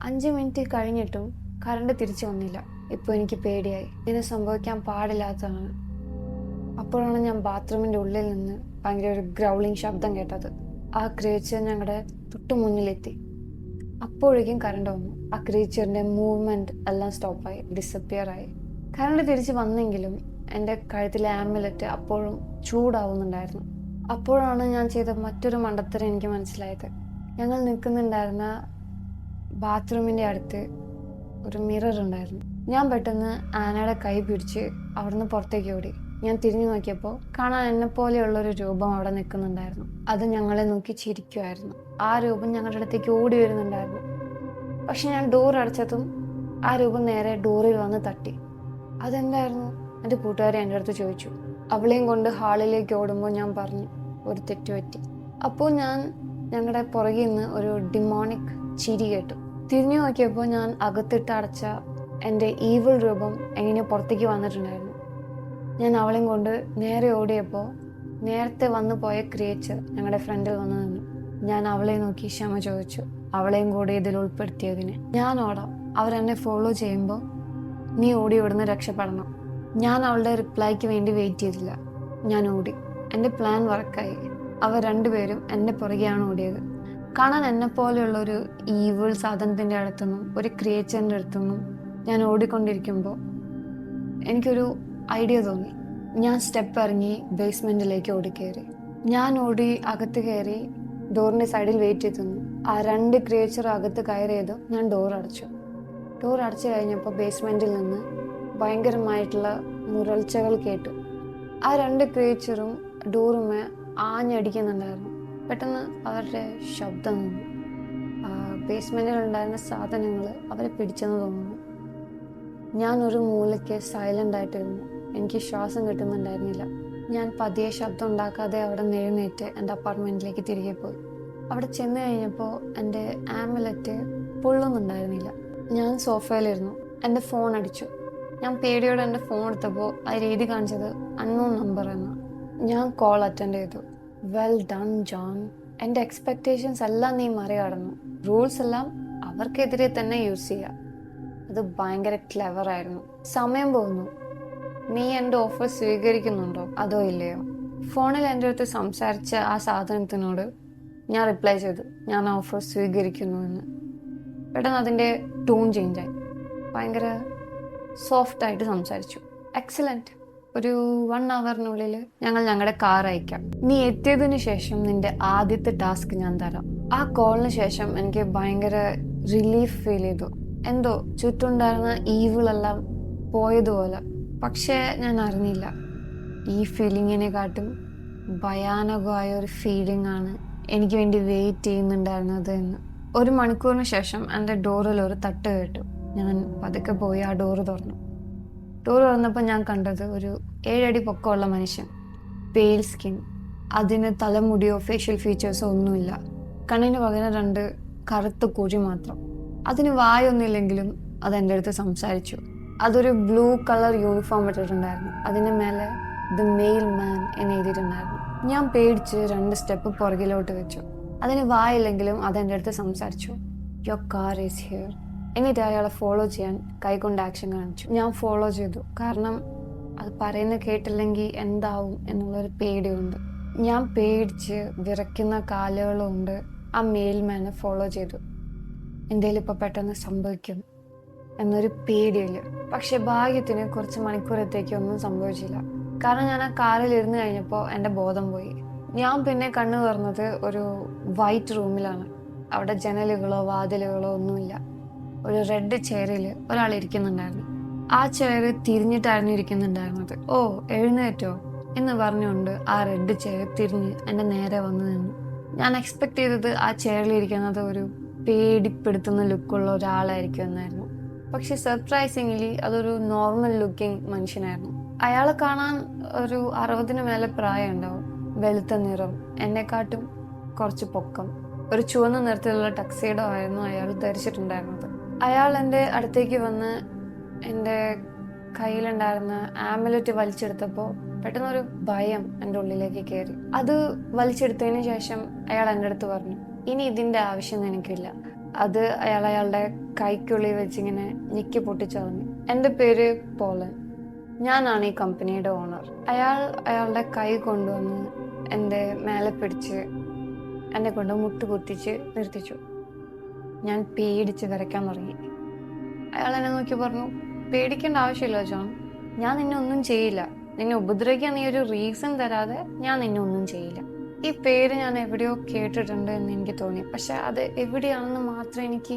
5 മിനിറ്റ് കഴിഞ്ഞിട്ടും കറണ്ട് തിരിച്ചു വന്നില്ല. ഇപ്പോൾ എനിക്ക് പേടിയായി. ഇതിന് സംഭവിക്കാൻ പാടില്ലാത്തതാണ്. അപ്പോഴാണ് ഞാൻ ബാത്റൂമിൻ്റെ ഉള്ളിൽ നിന്ന് ഭയങ്കര ഒരു ഗ്രൗളിങ് ശബ്ദം കേട്ടത്. ആ ക്രിയേച്ചർ ഞങ്ങളുടെ തൊട്ട് മുന്നിലെത്തി. അപ്പോഴേക്കും കറണ്ട് വന്നു. ആ ക്രിയേച്ചറിൻ്റെ മൂവ്മെൻറ്റ് എല്ലാം സ്റ്റോപ്പായി, ഡിസപ്പിയർ ആയി. കറണ്ട് തിരിച്ച് വന്നെങ്കിലും എൻ്റെ കഴുത്തിലെ ആമുലറ്റ് അപ്പോഴും ചൂടാവുന്നുണ്ടായിരുന്നു. അപ്പോഴാണ് ഞാൻ ചെയ്ത മറ്റൊരു മണ്ടത്തരം എനിക്ക് മനസ്സിലായത്. ഞങ്ങൾ നിൽക്കുന്നുണ്ടായിരുന്ന ബാത്റൂമിൻ്റെ അടുത്ത് ഒരു മിറർ ഉണ്ടായിരുന്നു. ഞാൻ പെട്ടെന്ന് ആനയുടെ കൈ പിടിച്ച് അവിടുന്ന് പുറത്തേക്ക് ഓടി. ഞാൻ തിരിഞ്ഞു നോക്കിയപ്പോൾ കാണാൻ എന്നെപ്പോലെയുള്ളൊരു രൂപം അവിടെ നിൽക്കുന്നുണ്ടായിരുന്നു. അത് ഞങ്ങളെ നോക്കി ചിരിക്കുമായിരുന്നു. ആ രൂപം ഞങ്ങളുടെ അടുത്തേക്ക് ഓടി വരുന്നുണ്ടായിരുന്നു. പക്ഷെ ഞാൻ ഡോർ അടച്ചതും ആ രൂപം നേരെ ഡോറിൽ വന്ന് തട്ടി. അതെന്തായിരുന്നു? എൻ്റെ കൂട്ടുകാരി എൻ്റെ അടുത്ത് ചോദിച്ചു. അവളെയും കൊണ്ട് ഹാളിലേക്ക് ഓടുമ്പോൾ ഞാൻ പറഞ്ഞു, ഒരു തെറ്റുപറ്റി. അപ്പോൾ ഞാൻ ഞങ്ങളുടെ പുറകിൽ നിന്ന് ഒരു ഡിമോണിക് ചിരി കേട്ടു. തിരിഞ്ഞു നോക്കിയപ്പോൾ ഞാൻ അകത്തിട്ട് അടച്ച എൻ്റെ ഈവിൾ രൂപം എങ്ങനെയോ പുറത്തേക്ക് വന്നിട്ടുണ്ടായിരുന്നു. ഞാൻ അവളെയും കൊണ്ട് നേരെ ഓടിയപ്പോൾ നേരത്തെ വന്നു പോയ ക്രിയേച്ചർ ഞങ്ങളുടെ ഫ്രണ്ടിൽ വന്നു നിന്നു. ഞാൻ അവളെ നോക്കി ക്ഷമ ചോദിച്ചു, അവളെയും കൂടി ഇതിൽ ഉൾപ്പെടുത്തിയതിന്. ഞാൻ ഓടാം, അവരെന്നെ ഫോളോ ചെയ്യുമ്പോൾ നീ ഓടി ഇവിടുന്ന് രക്ഷപ്പെടണം. ഞാൻ അവളുടെ റിപ്ലൈക്ക് വേണ്ടി വെയിറ്റ് ചെയ്തില്ല. ഞാൻ ഓടി. എൻ്റെ പ്ലാൻ വർക്കായി. അവർ രണ്ടുപേരും എൻ്റെ പുറകെയാണ് ഓടിയത്. കാണാൻ എന്നെപ്പോലെയുള്ള ഒരു ഈവിൾ സാധനത്തിൻ്റെ അടുത്തുനിന്നും ഒരു ക്രിയേച്ചറിൻ്റെ അടുത്തുനിന്നും ഞാൻ ഓടിക്കൊണ്ടിരിക്കുമ്പോൾ എനിക്കൊരു ഐഡിയ തോന്നി. ഞാൻ സ്റ്റെപ്പ് ഇറങ്ങി ബേസ്മെൻറ്റിലേക്ക് ഓടിക്കയറി. ഞാൻ ഓടി അകത്ത് കയറി ഡോറിൻ്റെ സൈഡിൽ വെയിറ്റ് ചെയ്തു. ആ 2 ക്രിയേച്ചർ അകത്ത് കയറിയതും ഞാൻ ഡോർ അടച്ചു. ഡോർ അടച്ചു കഴിഞ്ഞപ്പോൾ ബേസ്മെൻറ്റിൽ നിന്ന് ഭയങ്കരമായിട്ടുള്ള മുരൾച്ചകൾ കേട്ടു. ആ 2 ക്രിയേച്ചറും ഡോറുമേ ആഞ്ഞടിക്കുന്നുണ്ടായിരുന്നു. പെട്ടെന്ന് അവരുടെ ശബ്ദം നിന്നു. ബേസ്മെൻറ്റിലുണ്ടായിരുന്ന സാധനങ്ങൾ അവരെ പിടിച്ചെന്ന് തോന്നുന്നു. ഞാൻ ഒരു മൂലയ്ക്ക് സൈലൻ്റ് ആയിട്ടിരുന്നു. എനിക്ക് ശ്വാസം കിട്ടുന്നുണ്ടായിരുന്നില്ല. ഞാൻ പതിയെ ശബ്ദം ഉണ്ടാക്കാതെ അവിടെ നിന്ന് എഴുന്നേറ്റ് എൻ്റെ അപ്പാർട്ട്മെൻറ്റിലേക്ക് തിരികെ പോയി. അവിടെ ചെന്ന് കഴിഞ്ഞപ്പോൾ എൻ്റെ ആമുലറ്റ് പൊള്ളുന്നുണ്ടായിരുന്നില്ല. ഞാൻ സോഫയിലിരുന്നു. എൻ്റെ ഫോൺ അടിച്ചു. ഞാൻ പേടിയോടെ എൻ്റെ ഫോൺ എടുത്തപ്പോൾ ആ രീതി കാണിച്ചത് അൺനോൺ നമ്പർ എന്ന്. ഞാൻ കോൾ അറ്റൻഡ് ചെയ്തു. വെൽ ഡൺ ജോൺ, എൻ്റെ എക്സ്പെക്റ്റേഷൻസ് എല്ലാം നീ മറികടന്നു. റൂൾസ് എല്ലാം അവർക്കെതിരെ തന്നെ യൂസ് ചെയ്യുക. അത് ഭയങ്കര ക്ലെവറായിരുന്നു. സമയം പോകുന്നു. നീ എൻ്റെ ഓഫർ സ്വീകരിക്കുന്നുണ്ടോ അതോ ഇല്ലയോ? ഫോണിൽ എൻ്റെ അടുത്ത് സംസാരിച്ച ആ സാധനത്തിനോട് ഞാൻ റിപ്ലൈ ചെയ്തു, ഞാൻ ഓഫർ സ്വീകരിക്കുന്നു എന്ന്. പെട്ടെന്ന് അതിൻ്റെ ടൂൺ ചേഞ്ചായി. ഭയങ്കര സോഫ്റ്റായിട്ട് സംസാരിച്ചു. എക്സലൻറ്റ്, ഒരു 1 അവറിനുള്ളിൽ ഞങ്ങൾ ഞങ്ങളുടെ കാർ അയക്കാം. നീ എത്തിയതിന് ശേഷം നിന്റെ ആദ്യത്തെ ടാസ്ക് ഞാൻ തരാം. ആ കോളിന് ശേഷം എനിക്ക് ഭയങ്കര റിലീഫ് ഫീൽ ചെയ്തു. എന്തോ ചുറ്റുണ്ടായിരുന്ന ഈവിളെല്ലാം പോയതുപോലെ. പക്ഷേ ഞാൻ അറിഞ്ഞില്ല ഈ ഫീലിങ്ങിനെക്കാട്ടും ഭയാനകമായ ഒരു ഫീലിംഗ് ആണ് എനിക്ക് വേണ്ടി വെയിറ്റ് ചെയ്യുന്നുണ്ടായിരുന്നത് എന്ന്. 1 മണിക്കൂറിന് ശേഷം എൻ്റെ ഡോറിൽ ഒരു തട്ട് കേട്ടു. ഞാൻ പതുക്കെ പോയി ആ ഡോറ് തുറന്നു. ഡോർ തുറന്നപ്പോൾ ഞാൻ കണ്ടത് ഒരു 7 അടി പൊക്കമുള്ള മനുഷ്യൻ, പെയിൽ സ്കിൻ. അതിന് തലമുടിയോ ഫേഷ്യൽ ഫീച്ചേഴ്സോ ഒന്നുമില്ല. കണ്ണിന് പകരം 2 കറുത്ത കുഴി മാത്രം. അതിന് വായൊന്നുമില്ലെങ്കിലും അത് എൻ്റെ അടുത്ത് സംസാരിച്ചു. അതൊരു ബ്ലൂ കളർ യൂണിഫോം ഇട്ടിട്ടുണ്ടായിരുന്നു. അതിന് മേലെ ദ മെയിൽ മാൻ എന്ന് എഴുതിയിട്ടുണ്ടായിരുന്നു. ഞാൻ പേടിച്ച് 2 സ്റ്റെപ്പ് പുറകിലോട്ട് വെച്ചു. അതിന് വായില്ലെങ്കിലും അതെൻ്റെ അടുത്ത് സംസാരിച്ചു. Your car is here. എന്നിട്ട് അയാളെ ഫോളോ ചെയ്യാൻ കൈകൊണ്ട് ആക്ഷൻ കാണിച്ചു. ഞാൻ ഫോളോ ചെയ്തു. കാരണം അത് പറയുന്നത് കേട്ടില്ലെങ്കിൽ എന്താവും എന്നുള്ളൊരു പേടിയുണ്ട്. ഞാൻ പേടിച്ച് വിറയ്ക്കുന്ന കാലുകളുണ്ട് ആ മെയിൽമാനെ ഫോളോ ചെയ്തു. എന്തേലും ഇപ്പോൾ പെട്ടെന്ന് സംഭവിക്കും എന്നൊരു പേടിയില്ല. പക്ഷെ ഭാഗ്യത്തിന് കുറച്ച് മണിക്കൂറത്തേക്ക് ഒന്നും സംഭവിച്ചില്ല. കാരണം ഞാൻ ആ കാറിൽ ഇരുന്ന് കഴിഞ്ഞപ്പോൾ എൻ്റെ ബോധം പോയി. ഞാൻ പിന്നെ കണ്ണു തുറന്നത് ഒരു വൈറ്റ് റൂമിലാണ്. അവിടെ ജനലുകളോ വാതിലുകളോ ഒന്നുമില്ല. ഒരു റെഡ് ചെയറിൽ ഒരാൾ ഇരിക്കുന്നുണ്ടായിരുന്നു. ആ ചെയർ തിരിഞ്ഞിട്ടായിരുന്നു ഇരിക്കുന്നുണ്ടായിരുന്നത്. ഓ എഴുന്നേറ്റോ എന്ന് പറഞ്ഞുകൊണ്ട് ആ റെഡ് ചെയർ തിരിഞ്ഞ് എൻ്റെ നേരെ വന്നു നിന്നു. ഞാൻ എക്സ്പെക്ട് ചെയ്തത് ആ ചെയറിൽ ഇരിക്കുന്നത് ഒരു പേടിപ്പെടുത്തുന്ന ലുക്കുള്ള ഒരാളായിരിക്കും എന്നായിരുന്നു. പക്ഷെ സർപ്രൈസിംഗ്ലി അതൊരു നോർമൽ ലുക്കിംഗ് മനുഷ്യനായിരുന്നു. അയാളെ കാണാൻ ഒരു 60-ന് മേലെ പ്രായം ഉണ്ടാവും. വെളുത്ത നിറം, എന്നെക്കാട്ടും കുറച്ച് പൊക്കം. ഒരു ചുവന്ന നിറത്തിലുള്ള ടക്സൈഡോ ആയിരുന്നു അയാൾ ധരിച്ചിട്ടുണ്ടായിരുന്നത്. അയാൾ എൻ്റെ അടുത്തേക്ക് വന്ന് എൻ്റെ കയ്യിലുണ്ടായിരുന്ന ആമുലറ്റ് വലിച്ചെടുത്തപ്പോൾ പെട്ടെന്നൊരു ഭയം എൻ്റെ ഉള്ളിലേക്ക് കയറി. അത് വലിച്ചെടുത്തതിന് ശേഷം അയാൾ എൻ്റെ അടുത്ത് പറഞ്ഞു, ഇനി ഇതിൻ്റെ ആവശ്യം എനിക്കില്ല. അത് അയാളുടെ കൈക്കുള്ളിൽ വെച്ചിങ്ങനെ ഞെക്കി പൊട്ടിച്ചറിഞ്ഞു. എൻ്റെ പേര് പോളൻ. ഞാനാണ് ഈ കമ്പനിയുടെ ഓണർ. അയാളുടെ കൈ കൊണ്ടുവന്ന് എൻ്റെ മേലെ പിടിച്ച് എന്നെ കൊണ്ട് മുട്ടുകുത്തിച്ച് നിർത്തിച്ചു. ഞാൻ പേടിച്ച് വരയ്ക്കാൻ തുടങ്ങി. അയാൾ എന്നെ നോക്കി പറഞ്ഞു, പേടിക്കേണ്ട ആവശ്യമില്ല ജോൺ, ഞാൻ നിന്നെ ഒന്നും ചെയ്യില്ല. നിന്നെ ഉപദ്രവിക്കാൻ നീ ഒരു റീസൺ തരാതെ ഞാൻ നിന്നെ ഒന്നും ചെയ്യില്ല. ഈ പേര് ഞാൻ എവിടെയോ കേട്ടിട്ടുണ്ട് എന്ന് എനിക്ക് തോന്നി. പക്ഷെ അത് എവിടെയാണെന്ന് മാത്രം എനിക്ക്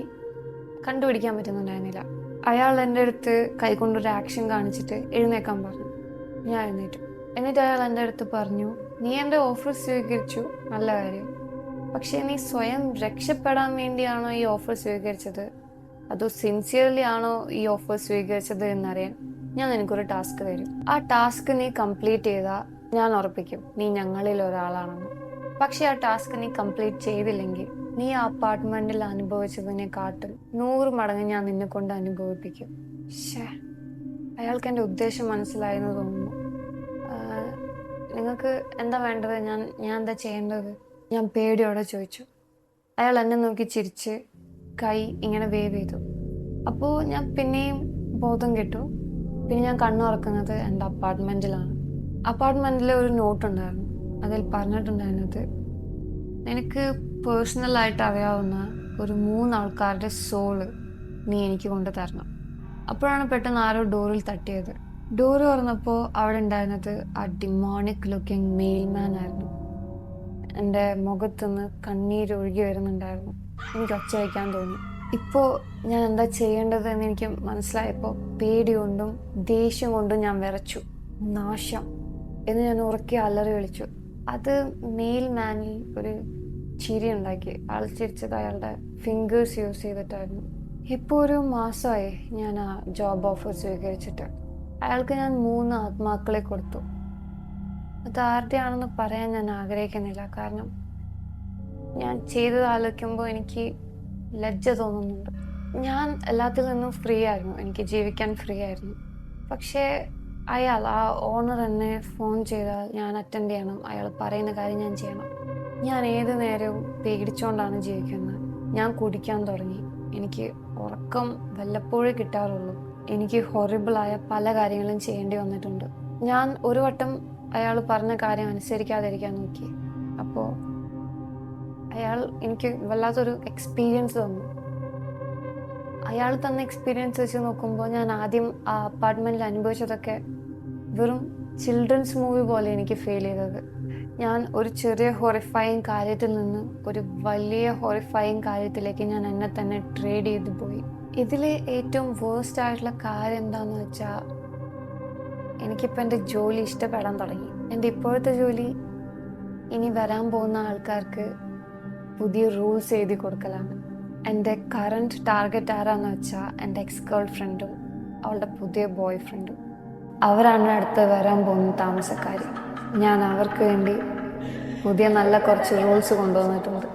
കണ്ടുപിടിക്കാൻ പറ്റുന്നുണ്ടായിരുന്നില്ല. അയാൾ എൻ്റെ അടുത്ത് കൈകൊണ്ടൊരു ആക്ഷൻ കാണിച്ചിട്ട് എഴുന്നേക്കാൻ പറഞ്ഞു. ഞാൻ എഴുന്നേറ്റു. എന്നിട്ട് അയാൾ എൻ്റെ അടുത്ത് പറഞ്ഞു, നീ എൻ്റെ ഓഫർ സ്വീകരിച്ചു, നല്ല കാര്യം. പക്ഷെ നീ സ്വയം രക്ഷപ്പെടാൻ വേണ്ടിയാണോ ഈ ഓഫർ സ്വീകരിച്ചത്, അതോ സിൻസിയർലി ആണോ ഈ ഓഫർ സ്വീകരിച്ചത് എന്നറിയാൻ ഞാൻ നിനക്കൊരു ടാസ്ക് തരും. ആ ടാസ്ക് നീ കംപ്ലീറ്റ് ചെയ്താൽ ഞാൻ ഉറപ്പിക്കും നീ ഞങ്ങളിൽ ഒരാളാണെന്ന്. പക്ഷെ ആ ടാസ്ക് നീ കംപ്ലീറ്റ് ചെയ്തില്ലെങ്കിൽ നീ ആ അപ്പാർട്ട്മെന്റിൽ അനുഭവിച്ചതിനെക്കാട്ടും 100 മടങ്ങ് ഞാൻ നിന്നെ കൊണ്ട് അനുഭവിപ്പിക്കും. അയാൾക്ക് എൻ്റെ ഉദ്ദേശം മനസ്സിലായെന്ന് തോന്നുന്നു. നിങ്ങൾക്ക് എന്താ വേണ്ടത്? ഞാൻ എന്താ ചെയ്യേണ്ടത്? ഞാൻ പേടിയോടെ ചോദിച്ചു. അയാൾ എന്നെ നോക്കി ചിരിച്ച് കൈ ഇങ്ങനെ വേവ് ചെയ്തു. അപ്പോൾ ഞാൻ പിന്നെയും ബോധം കെട്ടു. പിന്നെ ഞാൻ കണ്ണുറക്കുന്നത് എൻ്റെ അപ്പാർട്ട്മെൻറ്റിലാണ്. അപ്പാർട്ട്മെൻറ്റിൽ ഒരു നോട്ടുണ്ടായിരുന്നു. അതിൽ പറഞ്ഞിട്ടുണ്ടായിരുന്നത്, എനിക്ക് പേഴ്സണലായിട്ട് അറിയാവുന്ന ഒരു 3 ആൾക്കാരുടെ സോള് നീ എനിക്ക് കൊണ്ട് തരണം. അപ്പോഴാണ് പെട്ടെന്ന് ആരോ ഡോറിൽ തട്ടിയത്. ഡോറ് തുറന്നപ്പോൾ അവിടെ ഉണ്ടായിരുന്നത് ആ ഡിമോണിക് ലുക്കിംഗ് മെയിൽമാൻ ആയിരുന്നു. എൻ്റെ മുഖത്തുനിന്ന് കണ്ണീരൊഴുകി വരുന്നുണ്ടായിരുന്നു. എനിക്ക് ഒച്ച വയ്ക്കാൻ തോന്നി. ഇപ്പോൾ ഞാൻ എന്താ ചെയ്യേണ്ടത് എന്ന് എനിക്ക് മനസ്സിലായപ്പോൾ പേടി കൊണ്ടും ദേഷ്യം കൊണ്ടും ഞാൻ വിറച്ചു. നാശം എന്ന് ഞാൻ ഉറക്കി അലറി വിളിച്ചു. അത് മെയിൽ മാനിൽ ഒരു ചിരി ഉണ്ടാക്കി. ആൾ ചിരിച്ചത് അയാളുടെ ഫിംഗേഴ്സ് യൂസ് ചെയ്തിട്ടായിരുന്നു. ഇപ്പോൾ ഒരു മാസമായി ഞാൻ ആ ജോബ് ഓഫർ സ്വീകരിച്ചിട്ട്. അയാൾക്ക് ഞാൻ 3 ആത്മാക്കളെ കൊടുത്തു. അത് ആരുടെയാണെന്ന് പറയാൻ ഞാൻ ആഗ്രഹിക്കുന്നില്ല. കാരണം ഞാൻ ചെയ്തത് ആലോചിക്കുമ്പോൾ എനിക്ക് ലജ്ജ തോന്നുന്നുണ്ട്. ഞാൻ എല്ലാത്തിൽ നിന്നും ഫ്രീ ആയിരുന്നു. എനിക്ക് ജീവിക്കാൻ ഫ്രീ ആയിരുന്നു. പക്ഷേ അയാൾ, ആ ഓണർ എന്നെ ഫോൺ ചെയ്താൽ ഞാൻ അറ്റൻഡ് ചെയ്യണം. അയാൾ പറയുന്ന കാര്യം ഞാൻ ചെയ്യണം. ഞാൻ ഏത് നേരവും പേടിച്ചുകൊണ്ടാണ് ജീവിക്കുന്നത്. ഞാൻ കുടിക്കാൻ തുടങ്ങി. എനിക്ക് ഉറക്കം വല്ലപ്പോഴേ കിട്ടാറുള്ളൂ. എനിക്ക് ഹൊറിബിളായ പല കാര്യങ്ങളും ചെയ്യേണ്ടി വന്നിട്ടുണ്ട്. ഞാൻ ഒരു വട്ടം അയാൾ പറഞ്ഞ കാര്യം അനുസരിക്കാതിരിക്കാൻ നോക്കി. അപ്പോൾ അയാൾ എനിക്ക് വല്ലാത്തൊരു എക്സ്പീരിയൻസ് തന്നു. അയാൾ തന്ന എക്സ്പീരിയൻസ് വെച്ച് നോക്കുമ്പോൾ ഞാൻ ആദ്യം ആ അപ്പാർട്ട്മെൻറ്റിൽ അനുഭവിച്ചതൊക്കെ വെറും ചിൽഡ്രൻസ് മൂവി പോലെ എനിക്ക് ഫീൽ ചെയ്തത്. ഞാൻ ഒരു ചെറിയ ഹൊറിഫൈങ് കാര്യത്തിൽ നിന്ന് ഒരു വലിയ ഹൊറിഫൈങ് കാര്യത്തിലേക്ക് ഞാൻ എന്നെ തന്നെ ട്രേഡ് ചെയ്ത് പോയി. ഇതിലെ ഏറ്റവും വേഴ്സ്റ്റ് ആയിട്ടുള്ള കാര്യം എന്താണെന്ന് വെച്ചാൽ, എനിക്കിപ്പോൾ എൻ്റെ ജോലി ഇഷ്ടപ്പെടാൻ തുടങ്ങി. എൻ്റെ ഇപ്പോഴത്തെ ജോലി ഇനി വരാൻ പോകുന്ന ആൾക്കാർക്ക് പുതിയ റൂൾസ് എഴുതി കൊടുക്കലാണ്. എൻ്റെ കറൻറ്റ് ടാർഗറ്റ് ആരാന്ന് വെച്ചാൽ എൻ്റെ എക്സ് ഗേൾ ഫ്രണ്ടും അവളുടെ പുതിയ ബോയ് ഫ്രണ്ടും. അവരാണ് അടുത്ത് വരാൻ പോകുന്ന താമസക്കാർ. ഞാൻ അവർക്ക് വേണ്ടി പുതിയ നല്ല കുറച്ച് റൂൾസ് കൊണ്ടുവന്നിട്ടുണ്ട്.